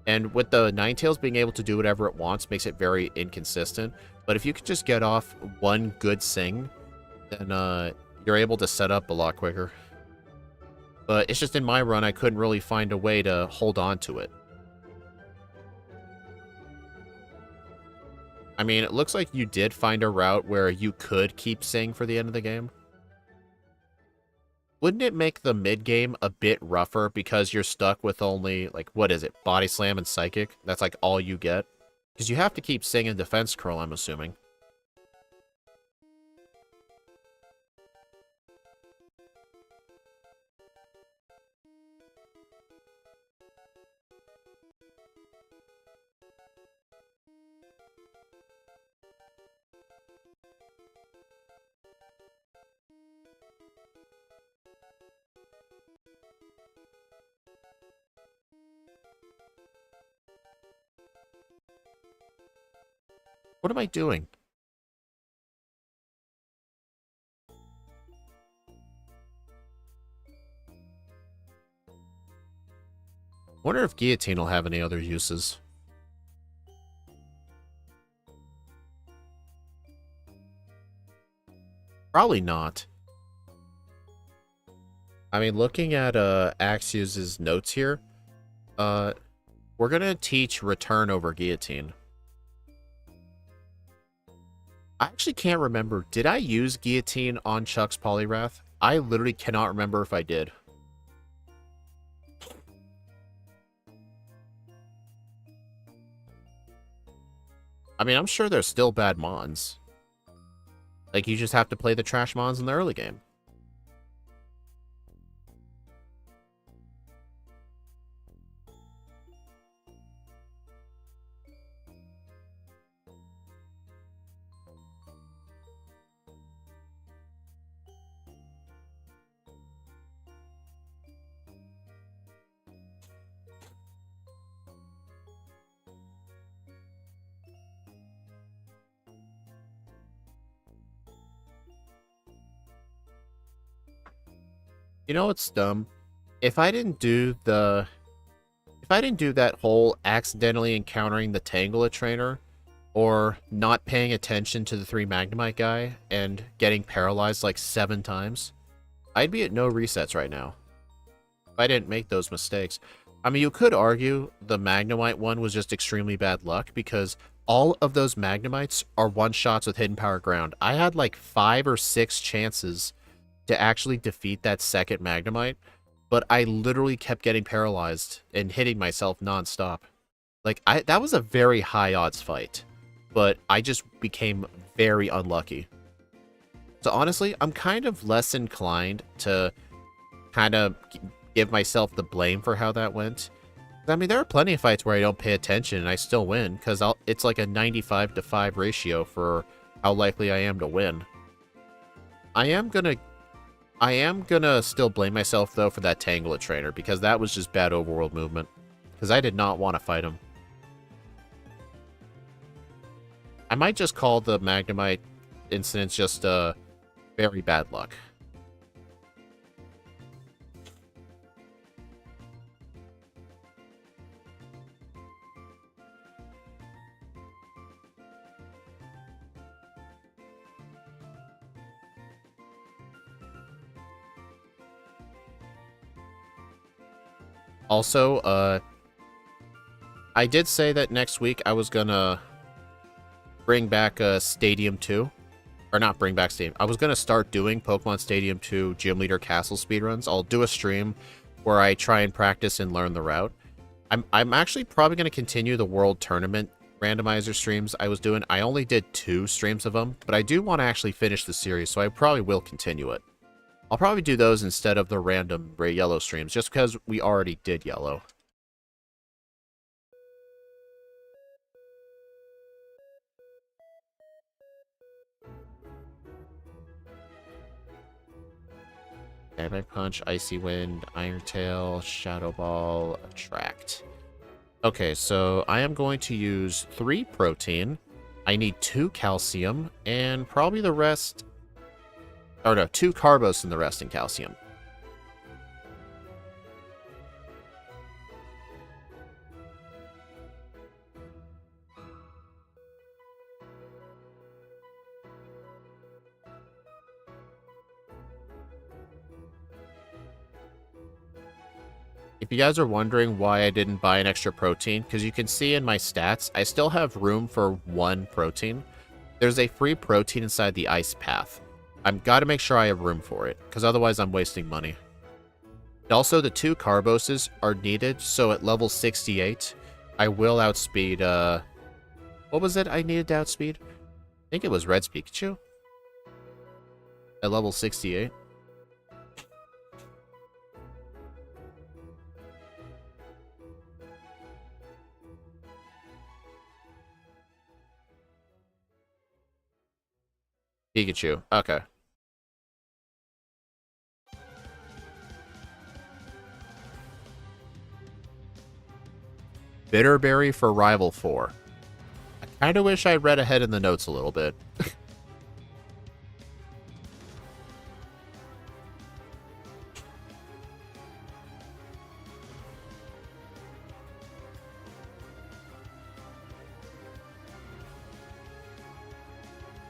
And with the Ninetales being able to do whatever it wants makes it very inconsistent. But if you could just get off one good Sing, then you're able to set up a lot quicker. But it's just in my run, I couldn't really find a way to hold on to it. I mean, it looks like you did find a route where you could keep Sing for the end of the game. Wouldn't it make the mid-game a bit rougher because you're stuck with only, like, what is it, Body Slam and Psychic? That's, like, all you get? Because you have to keep Sing in Defense Curl, I'm assuming. What am I doing? Wonder if Guillotine will have any other uses. Probably not. I mean, looking at Axius's notes here, we're gonna teach Return over Guillotine. I actually can't remember. Did I use Guillotine on Chuck's Poliwrath? I literally cannot remember if I did. I mean, I'm sure there's still bad mons. Like, you just have to play the trash mons in the early game. You know what's dumb? If I didn't do that whole accidentally encountering the Tangela trainer, or not paying attention to the 3 Magnemite guy, and getting paralyzed like 7 times, I'd be at no resets right now. If I didn't make those mistakes. I mean, you could argue the Magnemite one was just extremely bad luck because all of those Magnemites are one-shots with Hidden Power Ground. I had like 5 or 6 chances to actually defeat that second Magnemite, but I literally kept getting paralyzed and hitting myself nonstop. Like, that was a very high odds fight, but I just became very unlucky. So honestly, I'm kind of less inclined to kind of give myself the blame for how that went. I mean, there are plenty of fights where I don't pay attention and I still win, because it's like a 95-to-5 ratio for how likely I am to win. I am gonna still blame myself, though, for that Tangela trainer, because that was just bad overworld movement. Because I did not want to fight him. I might just call the Magnemite incidents just very bad luck. Also, I did say that next week I was gonna bring back Stadium 2. Or not bring back Stadium. I was gonna start doing Pokemon Stadium 2 Gym Leader Castle speedruns. I'll do a stream where I try and practice and learn the route. I'm actually probably gonna continue the World Tournament randomizer streams I was doing. I only did 2 streams of them, but I do want to actually finish the series, so I probably will continue it. I'll probably do those instead of the random yellow streams, just because we already did yellow. Dynamic Punch, Icy Wind, Iron Tail, Shadow Ball, Attract. Okay, so I am going to use 3 protein. I need 2 calcium, and probably the rest... Or no, 2 carbos and the rest in calcium. If you guys are wondering why I didn't buy an extra protein, because you can see in my stats, I still have room for 1 protein. There's a free protein inside the ice path. I've got to make sure I have room for it, because otherwise I'm wasting money. And also, the 2 carboses are needed, so at level 68, I will outspeed, what was it I needed to outspeed? I think it was Red's Pikachu. At level 68. Pikachu. Okay. Bitterberry for Rival 4. I kind of wish I read ahead in the notes a little bit.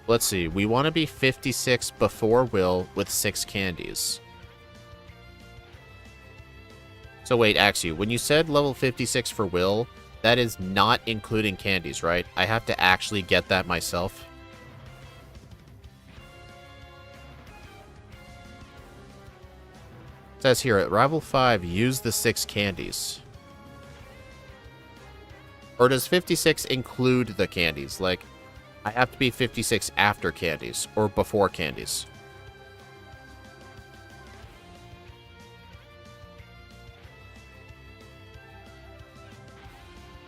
Let's see. We want to be 56 before Will with 6 candies. So wait, actually, when you said level 56 for Will, that is not including candies, right? I have to actually get that myself. It says here, at Rival 5, use the 6 candies. Or does 56 include the candies? Like, I have to be 56 after candies, or before candies.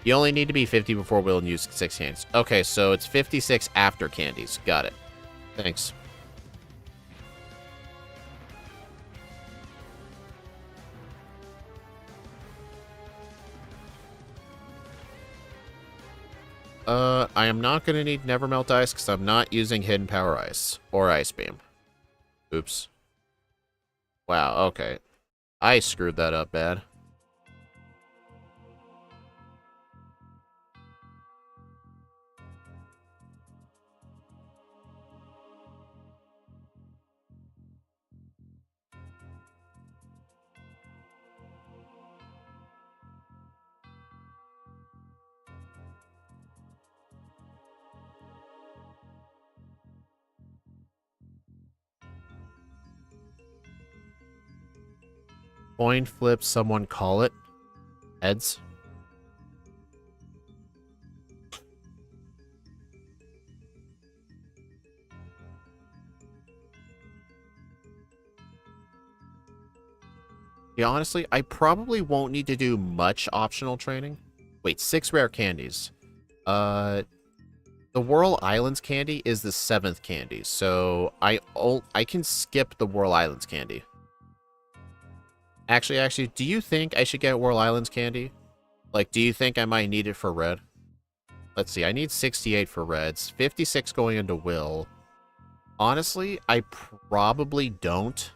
You only need to be 50 before Will and use 6 candies. Okay, so it's 56 after candies. Got it. Thanks. I am not going to need Never Melt Ice because I'm not using Hidden Power Ice or Ice Beam. Oops. Wow, okay. I screwed that up bad. Coin flip, someone call it. Heads. Yeah, honestly, I probably won't need to do much optional training. Wait, 6 rare candies. The Whirl Islands candy is the 7th candy, so I can skip the Whirl Islands candy. Actually, do you think I should get Whirl Islands candy? Like, do you think I might need it for red? Let's see, I need 68 for reds, 56 going into Will. Honestly, I probably don't.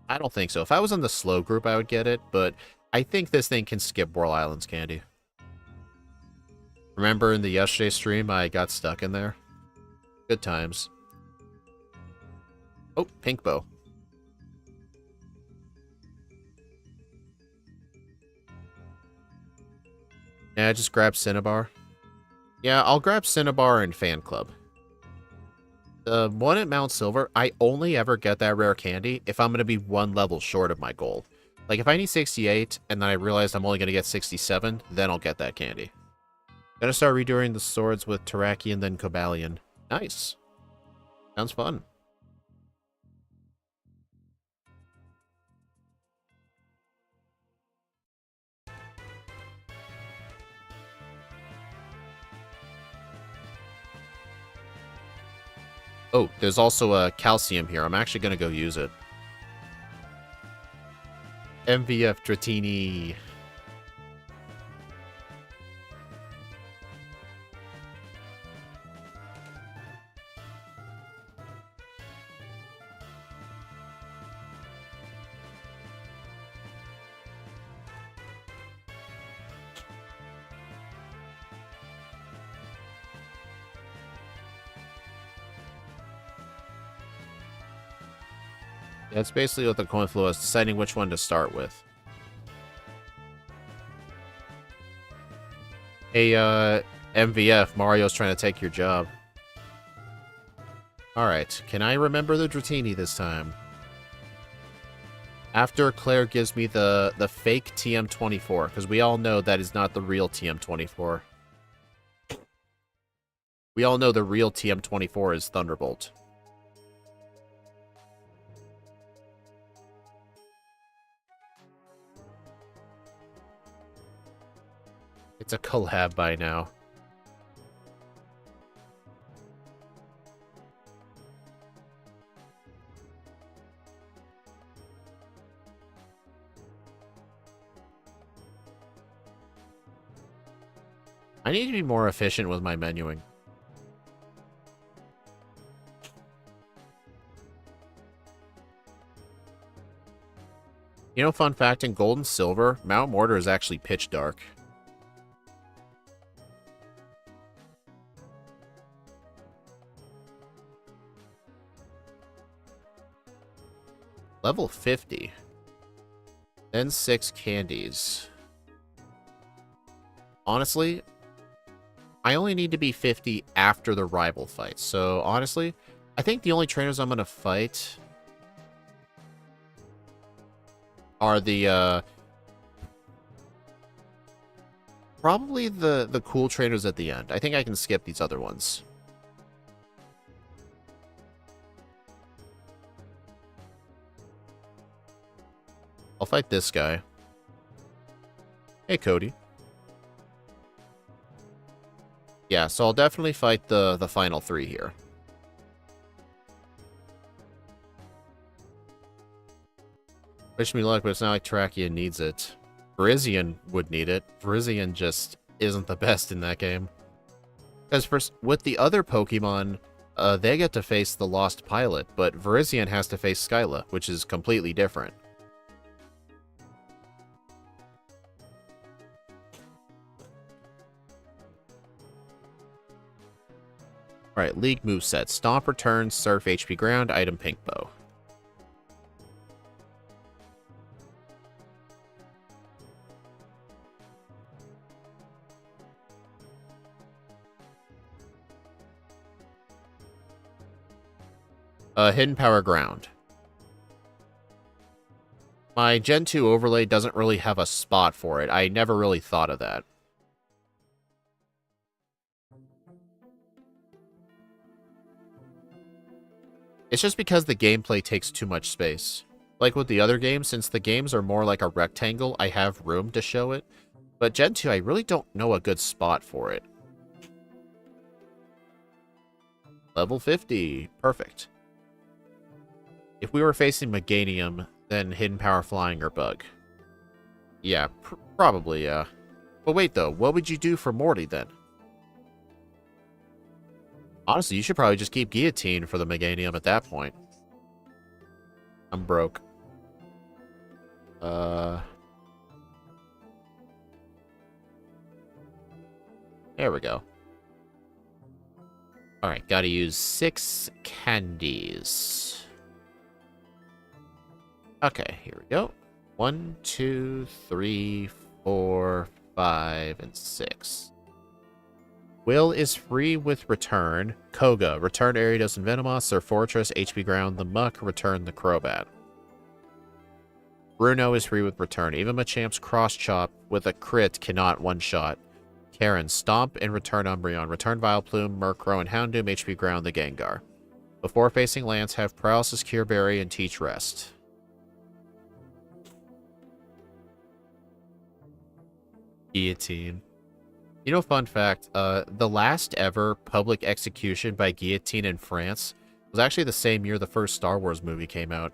I don't think so. If I was in the slow group, I would get it, but I think this thing can skip Whirl Islands candy. Remember in the yesterday stream, I got stuck in there? Good times. Oh, pink bow. Yeah, just grab Cinnabar. Yeah, I'll grab Cinnabar and Fan Club. The one at Mount Silver, I only ever get that rare candy if I'm going to be 1 level short of my goal. Like, if I need 68, and then I realize I'm only going to get 67, then I'll get that candy. Gonna start redoing the swords with Terrakian, then Cobalion. Nice. Sounds fun. Oh, there's also a calcium here. I'm actually gonna go use it. MVF Dratini. Yeah, it's basically what the coin flow is, deciding which one to start with. Hey, MVF, Mario's trying to take your job. Alright, can I remember the Dratini this time? After Claire gives me the fake TM24, because we all know that is not the real TM24. We all know the real TM24 is Thunderbolt. It's a collab by now. I need to be more efficient with my menuing. You know, fun fact, in Gold and Silver, Mount Mortar is actually pitch dark. Level 50. Then 6 candies. Honestly, I only need to be 50 after the rival fight. So, honestly, I think the only trainers I'm going to fight are the, probably the cool trainers at the end. I think I can skip these other ones. I'll fight this guy. Hey, Cody. Yeah, so I'll definitely fight the final 3 here. Wish me luck, but it's not like Terrakian needs it. Virizion would need it. Virizion just isn't the best in that game. Because with the other Pokemon, they get to face the Lost Pilot, but Virizion has to face Skyla, which is completely different. Alright, League moveset. Stomp, Return, Surf, HP Ground, Item, Pink Bow. Hidden Power Ground. My Gen 2 overlay doesn't really have a spot for it. I never really thought of that. It's just because the gameplay takes too much space. Like with the other games, since the games are more like a rectangle, I have room to show it. But Gen 2, I really don't know a good spot for it. Level 50. Perfect. If we were facing Meganium, then Hidden Power Flying or Bug. Yeah, probably, yeah. But wait, though, what would you do for Morty, then? Honestly, you should probably just keep Guillotine for the Meganium at that point. I'm broke. There we go. Alright, gotta use 6 candies. Okay, here we go. 1, 2, 3, 4, 5, and 6. Will is free with return. Koga, return Aridos and Venomoth, Sir Fortress, HP Ground, the Muck, return the Crobat. Bruno is free with return. Even Machamp's Cross Chop with a crit cannot one-shot. Karen, Stomp and return Umbreon. Return Vileplume, Murkrow, and Houndoom, HP Ground, the Gengar. Before facing Lance, have Paralysis, Cure Berry, and Teach Rest. Guillotine. You know, fun fact, the last ever public execution by guillotine in France was actually the same year the first Star Wars movie came out.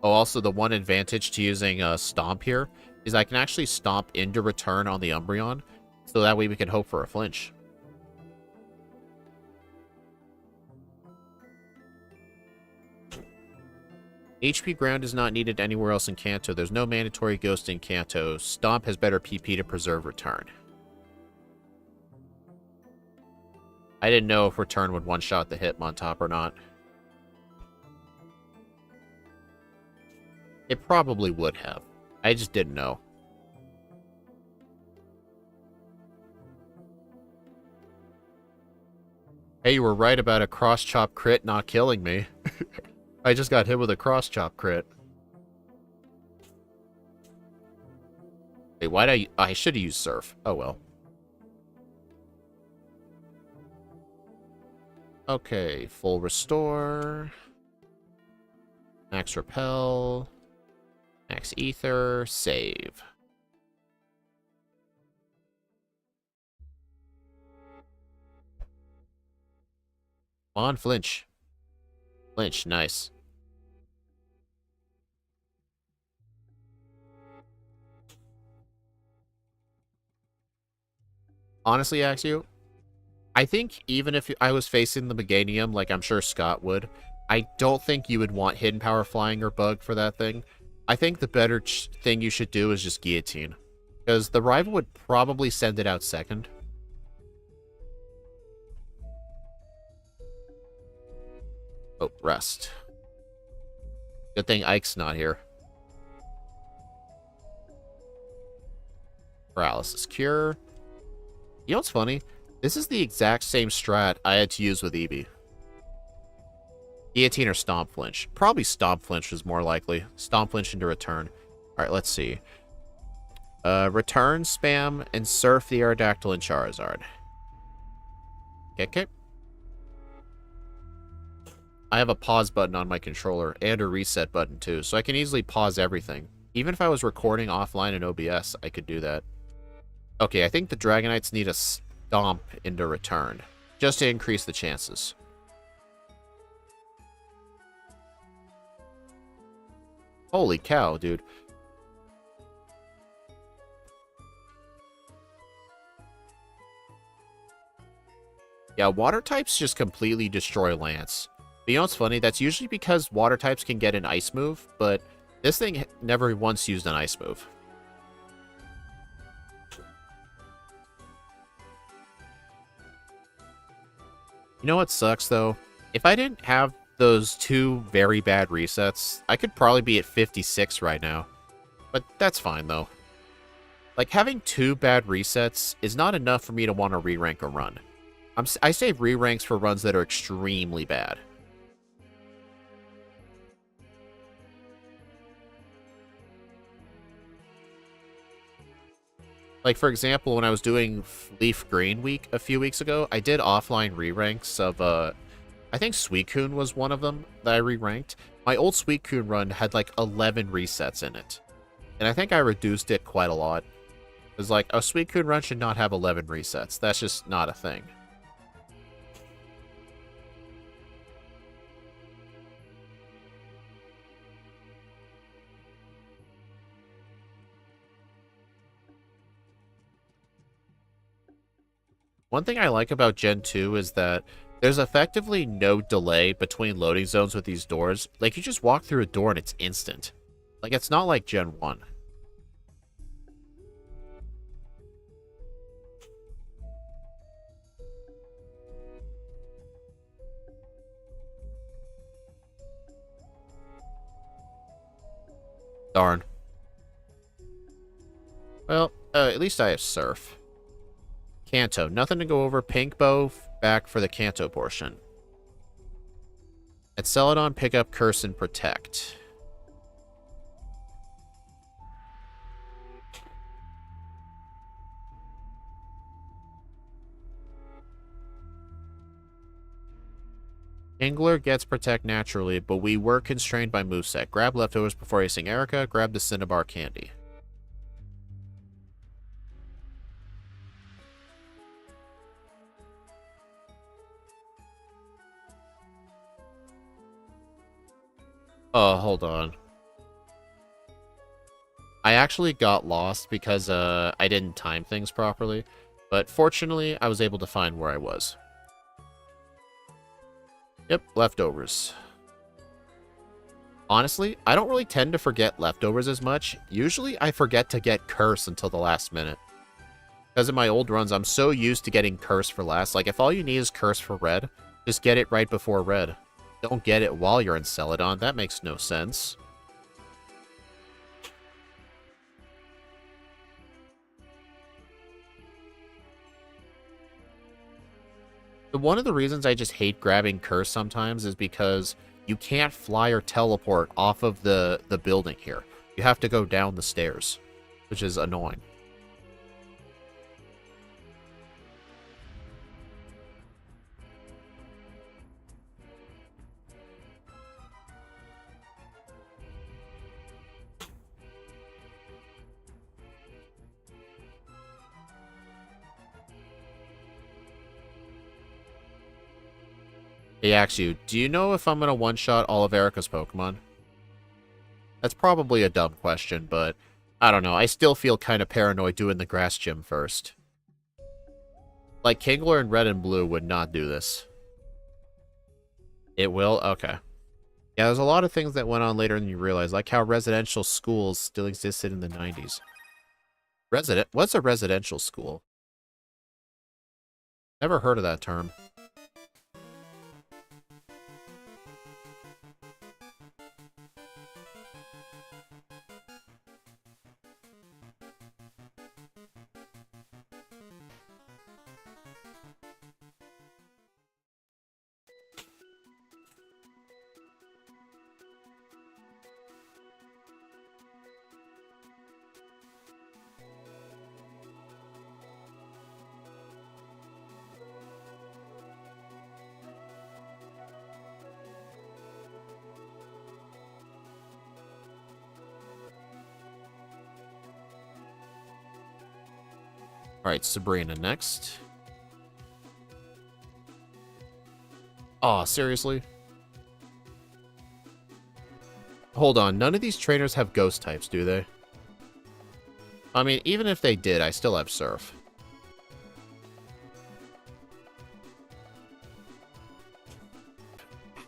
Oh, also, the one advantage to using Stomp here is I can actually Stomp into return on the Umbreon, so that way we can hope for a flinch. HP Ground is not needed anywhere else in Kanto. There's no mandatory Ghost in Kanto. Stomp has better PP to preserve return. I didn't know if return would one-shot the Hitmontop or not. It probably would have. I just didn't know. Hey, you were right about a cross-chop crit not killing me. I just got hit with a cross-chop crit. Hey, why'd I should have used Surf. Oh, well. Okay, full restore. Max repel. Max ether. Save. Come on, flinch. Flinch, nice. Honestly, Axio, I think even if I was facing the Meganium, like I'm sure Scott would, I don't think you would want Hidden Power Flying or Bug for that thing. I think the better thing you should do is just Guillotine. Because the rival would probably send it out second. Oh, rest. Good thing Ike's not here. Paralysis Cure. You know what's funny? This is the exact same strat I had to use with Eevee. Guillotine or Stomp Flinch. Probably Stomp Flinch is more likely. Stomp Flinch into return. Alright, let's see. Return, spam, and surf the Aerodactyl and Charizard. Okay. I have a pause button on my controller and a reset button too, so I can easily pause everything. Even if I was recording offline in OBS, I could do that. Okay, I think the Dragonites need a Stomp into return, just to increase the chances. Holy cow, dude. Yeah, water types just completely destroy Lance. But you know what's funny? That's usually because water types can get an ice move, but This thing never once used an ice move. You know what sucks, though? If I didn't have those 2 very bad resets, I could probably be at 56 right now. But that's fine, though. Like, having 2 bad resets is not enough for me to want to re-rank a run. I save re-ranks for runs that are extremely bad. Like, for example, when I was doing Leaf Green Week a few weeks ago, I did offline re-ranks of, I think Suicune was one of them that I re-ranked. My old Suicune run had, like, 11 resets in it. And I think I reduced it quite a lot. It was like, a Suicune run should not have 11 resets. That's just not a thing. One thing I like about Gen 2 is that there's effectively no delay between loading zones with these doors. Like, you just walk through a door and it's instant. Like, it's not like Gen 1. Darn. Well, at least I have Surf. Kanto. Nothing to go over. Pink Bow back for the Kanto portion. At Celadon, pick up Curse and Protect. Kingler gets Protect naturally, but we were constrained by moveset. Grab leftovers before acing Erica. Grab the Cinnabar Candy. Oh, hold on. I actually got lost because I didn't time things properly, but fortunately, I was able to find where I was. Yep, leftovers. Honestly, I don't really tend to forget leftovers as much. Usually, I forget to get Curse until the last minute. Because in my old runs, I'm so used to getting Curse for last. Like, if all you need is Curse for red, just get it right before red. Don't get it while you're in Celadon. That makes no sense. One of the reasons I just hate grabbing Curse sometimes is because you can't fly or teleport off of the building here. You have to go down the stairs, which is annoying. He asks you, do you know if I'm going to one-shot all of Erica's Pokemon? That's probably a dumb question, but I don't know. I still feel kind of paranoid doing the grass gym first. Like, Kingler in Red and Blue would not do this. It will? Okay. Yeah, there's a lot of things that went on later than you realize, like how residential schools still existed in the 90s. What's a residential school? Never heard of that term. Alright, Sabrina next. Aw, seriously? Hold on, none of these trainers have ghost types, do they? I mean, even if they did, I still have Surf.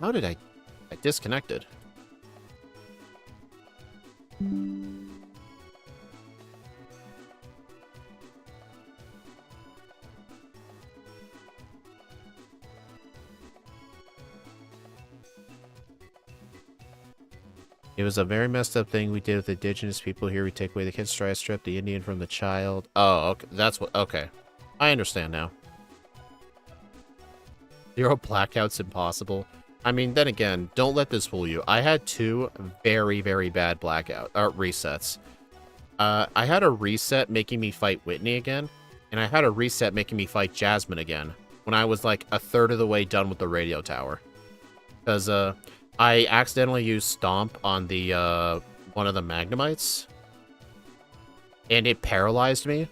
How did I disconnected? It was a very messed up thing we did with indigenous people here. We take away the kid's dry strip, the Indian from the child. Oh, okay. That's what... Okay. I understand now. 0 blackouts impossible. I mean, then again, don't let this fool you. I had 2 very, very bad resets. I had a reset making me fight Whitney again, and I had a reset making me fight Jasmine again when I was like a third of the way done with the radio tower. Because I accidentally used Stomp on the one of the Magnemites, and it paralyzed me.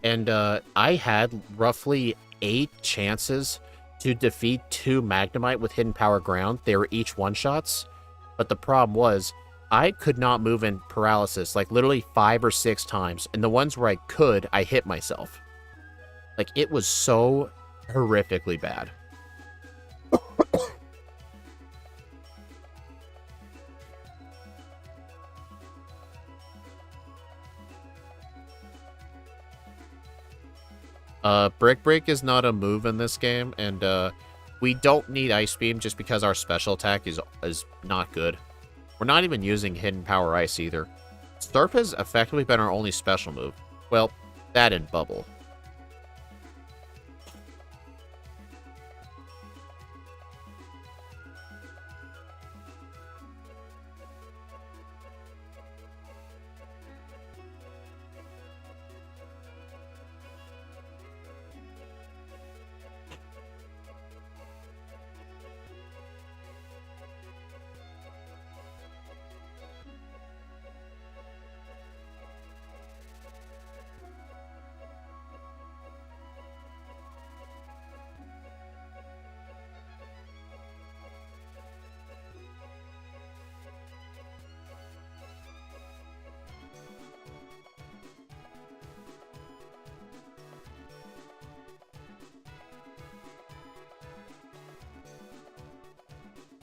And I had roughly 8 chances to defeat 2 Magnemite with Hidden Power Ground. They were each one-shots, but the problem was I could not move in paralysis, like literally 5 or 6 times, and the ones where I could, I hit myself. Like, it was so horrifically bad. Brick Break is not a move in this game, and we don't need Ice Beam just because our special attack is not good. We're not even using Hidden Power Ice either. Surf has effectively been our only special move. Well, that and Bubble.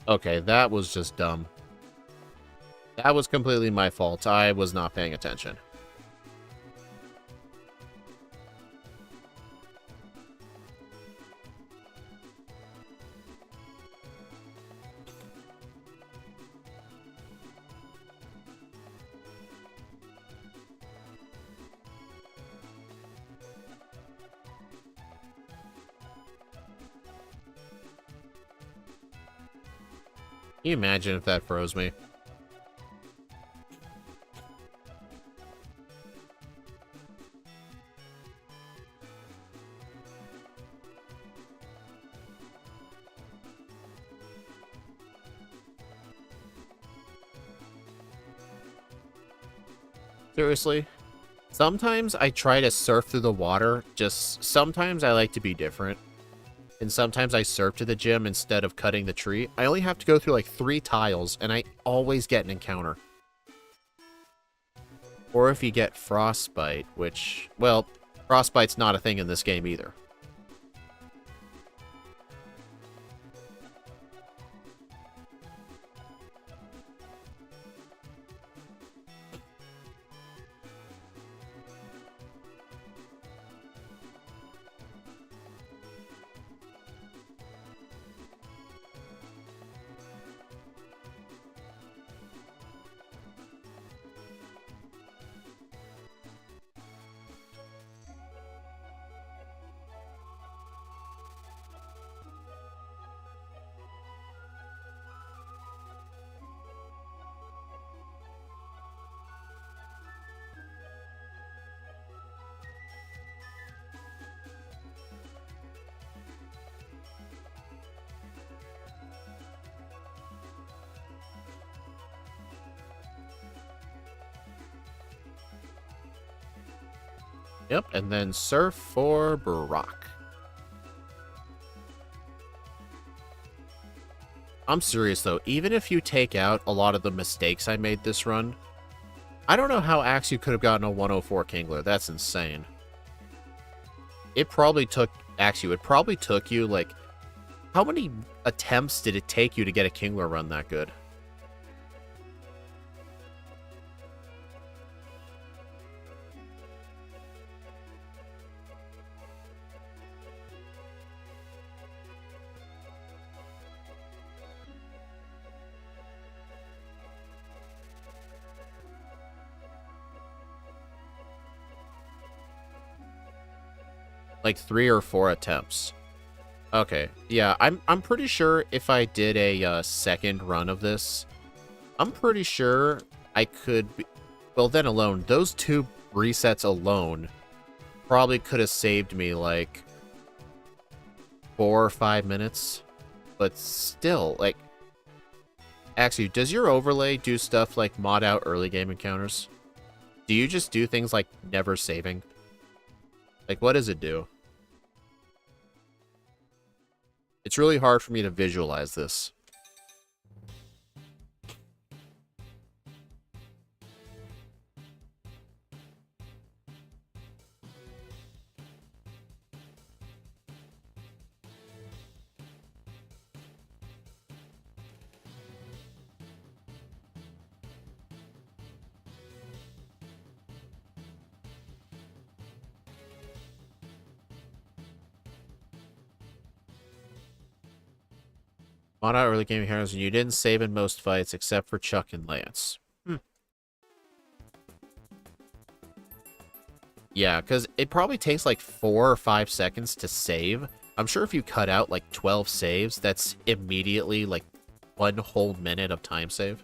Okay, that was just dumb. That was completely my fault. I was not paying attention. Can you imagine if that froze me? Seriously? Sometimes I try to surf through the water, just sometimes I like to be different. And sometimes I surf to the gym instead of cutting the tree. I only have to go through like 3 tiles, and I always get an encounter. Or if you get Frostbite, which, well, Frostbite's not a thing in this game either. Yep, and then surf for Brock. I'm serious though, even if you take out a lot of the mistakes I made this run, I don't know how Axew could have gotten a 104 Kingler. That's insane. It probably took Axew, it probably took you like, how many attempts did it take you to get a Kingler run that good? Like 3 or 4 attempts. Okay, yeah, I'm pretty sure if I did a second run of this, I'm pretty sure I could be, well, then alone, those 2 resets alone probably could have saved me like 4 or 5 minutes. But still, like, actually, does your overlay do stuff like mod out early game encounters? Do you just do things like never saving? Like, what does it do? It's really hard for me to visualize this. Mod out early game encounters, and you didn't save in most fights except for Chuck and Lance. Yeah, because it probably takes like 4 or 5 seconds to save. I'm sure if you cut out like 12 saves, that's immediately like 1 whole minute of time save.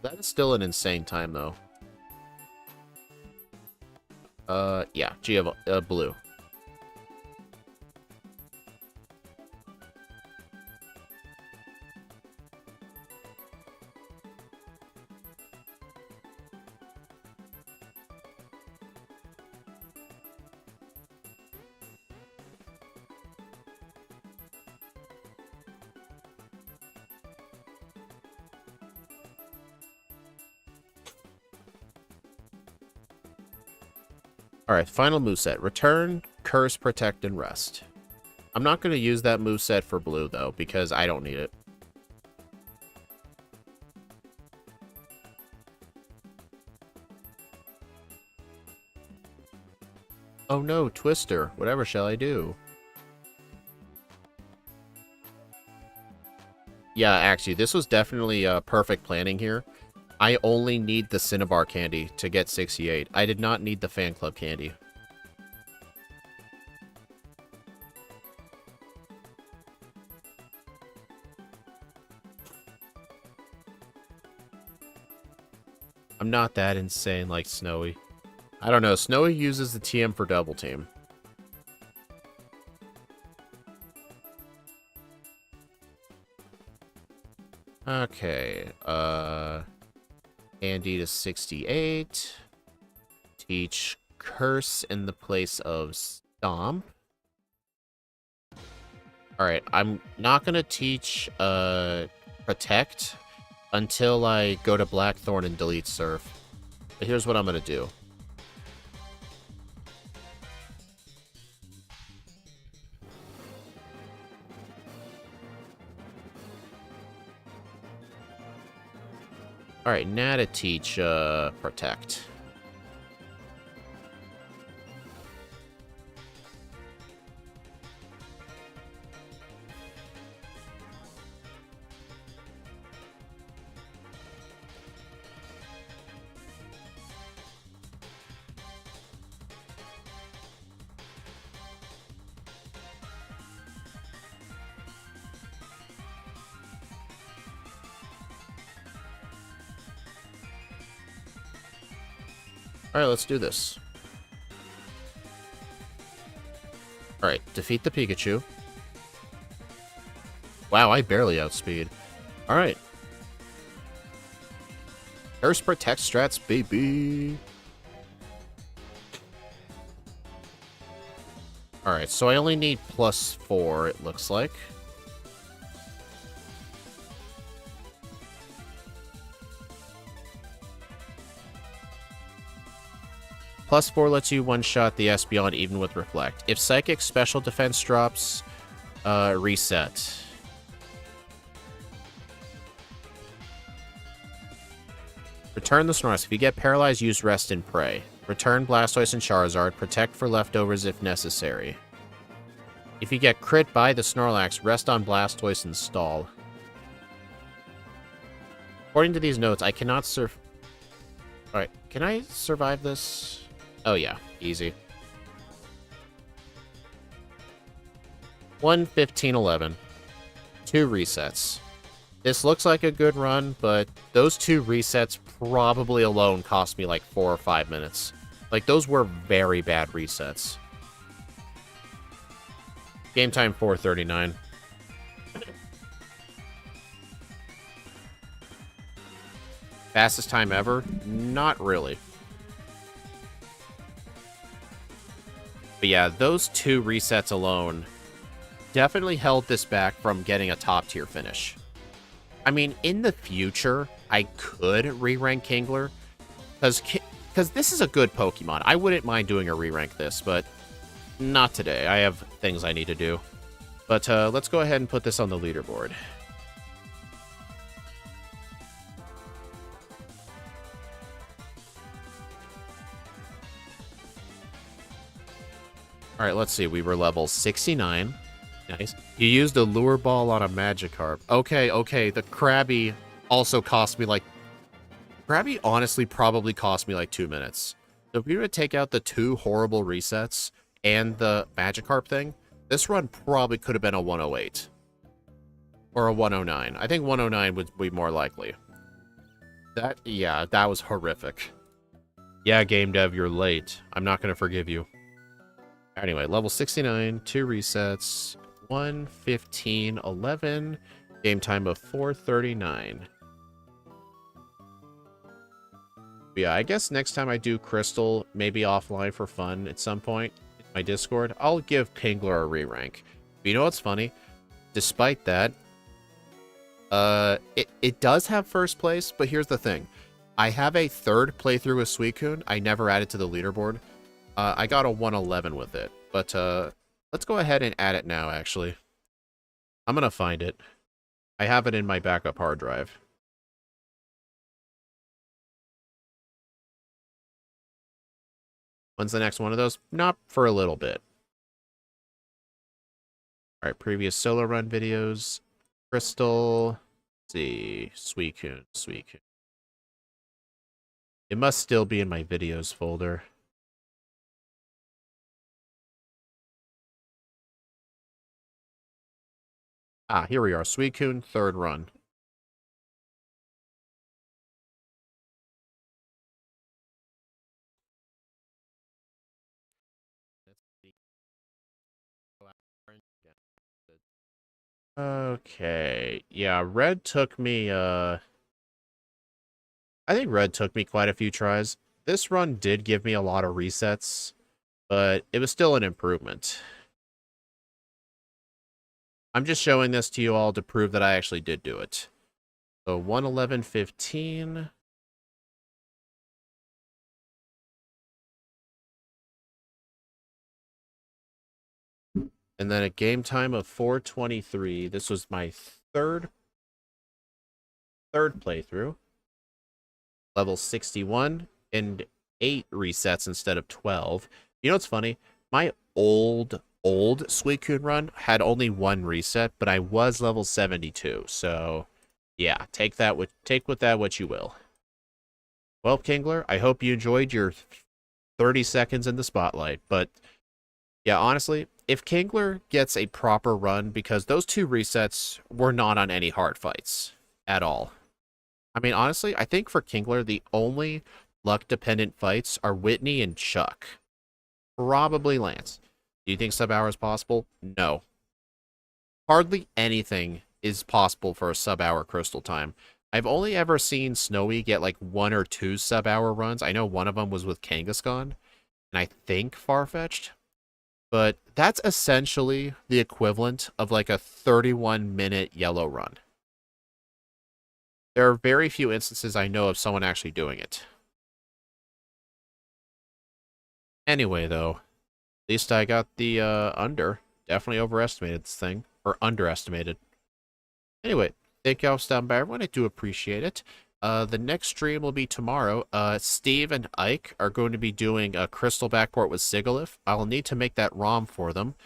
That is still an insane time, though. Yeah, blue. Alright, final moveset. Return, Curse, Protect, and Rest. I'm not going to use that moveset for blue, though, because I don't need it. Oh no, Twister. Whatever shall I do? Yeah, actually, this was definitely perfect planning here. I only need the Cinnabar candy to get 68. I did not need the fan club candy. I'm not that insane like Snowy. I don't know. Snowy uses the TM for double team. Okay. Andy to 68. Teach Curse in the place of Stomp. Alright, I'm not gonna teach Protect until I go to Blackthorn and delete Surf. But here's what I'm gonna do. Alright, now to teach Protect. Alright, let's do this. Alright, defeat the Pikachu. Wow, I barely outspeed. Alright. Curse Protect strats, baby! Alright, so I only need +4, it looks like. +4 lets you one-shot the Espeon even with Reflect. If Psychic Special Defense drops, reset. Return the Snorlax. If you get paralyzed, use Rest and Pray. Return Blastoise and Charizard. Protect for leftovers if necessary. If you get crit by the Snorlax, rest on Blastoise and stall. According to these notes, I cannot Alright, can I survive this? Oh yeah, easy. 1:15:11. 2 resets. This looks like a good run, but those 2 resets probably alone cost me like 4 or 5 minutes. Like, those were very bad resets. Game time 4:39. Fastest time ever? Not really. But yeah, those 2 resets alone definitely held this back from getting a top tier finish. I mean, in the future, I could re-rank Kingler, because this is a good Pokemon. I wouldn't mind doing a re-rank this, but not today. I have things I need to do. But let's go ahead and put this on the leaderboard. All right, let's see. We were level 69. Nice. You used a lure ball on a Magikarp. Okay, okay. The Krabby also cost me like... Krabby honestly probably cost me like 2 minutes. So if we were to take out the 2 horrible resets and the Magikarp thing, this run probably could have been a 108. Or a 109. I think 109 would be more likely. Yeah, that was horrific. Yeah, game dev, you're late. I'm not going to forgive you. Anyway, level 69, 2 resets, 1:15:11, game time of 4:39. Yeah, I guess next time I do Crystal, maybe offline for fun at some point in my Discord, I'll give Kingler a re-rank. But you know what's funny? Despite that, it does have first place, but here's the thing. I have a 3rd playthrough with Suicune. I never added to the leaderboard. I got a 111 with it, but let's go ahead and add it now, actually. I'm going to find it. I have it in my backup hard drive. When's the next one of those? Not for a little bit. All right, previous solo run videos. Crystal. Let's see. Suicune. It must still be in my videos folder. Ah, here we are. Suicune, 3rd run. Okay. Yeah, Red took me, I think Red took me quite a few tries. This run did give me a lot of resets, but it was still an improvement. I'm just showing this to you all to prove that I actually did do it. So 1:11:15. And then a game time of 4:23. This was my third playthrough. Level 61 and 8 resets instead of 12. You know what's funny? My old Suicune run had only 1 reset, but I was level 72. So, yeah, take with that what you will. Well, Kingler, I hope you enjoyed your 30 seconds in the spotlight, but yeah, honestly, if Kingler gets a proper run, because those 2 resets were not on any hard fights at all. I mean, honestly, I think for Kingler, the only luck-dependent fights are Whitney and Chuck. Probably Lance. Do you think sub-hour is possible? No. Hardly anything is possible for a sub-hour Crystal time. I've only ever seen Snowy get like 1 or 2 sub-hour runs. I know one of them was with Kangaskhan, and I think Farfetch'd. But that's essentially the equivalent of like a 31-minute yellow run. There are very few instances I know of someone actually doing it. Anyway, though, at least I got the under. Definitely overestimated this thing. Or underestimated. Anyway, thank you all for stopping by, everyone. I do appreciate it. The next stream will be tomorrow. Steve and Ike are going to be doing a Crystal Backport with Sigalith. I'll need to make that ROM for them.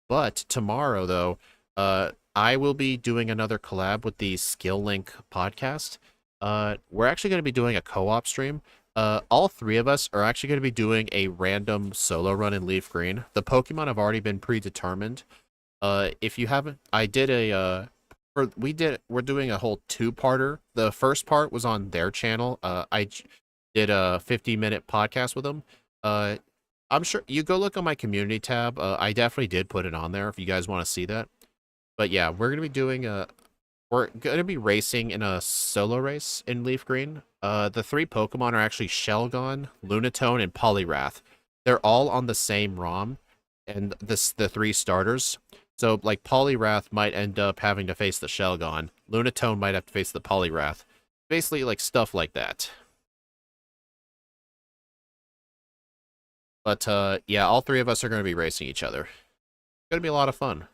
But tomorrow, though, I will be doing another collab with the Skill Link podcast. We're actually going to be doing a co-op stream. All three of us are actually going to be doing a random solo run in Leaf Green. The Pokemon have already been predetermined. If you haven't, I did a we're doing a whole two-parter. The first part was on their channel. Did a 50-minute podcast with them. Uh, I'm sure you go look on my community tab. I definitely did put it on there if you guys want to see that. But yeah, we're gonna be racing in a solo race in Leaf Green. The three Pokemon are actually Shelgon, Lunatone, and Poliwrath. They're all on the same ROM, and the three starters. So like Poliwrath might end up having to face the Shelgon. Lunatone might have to face the Poliwrath. Basically, like stuff like that. But yeah, all three of us are gonna be racing each other. It's gonna be a lot of fun.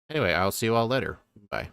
Anyway, I'll see you all later. Bye.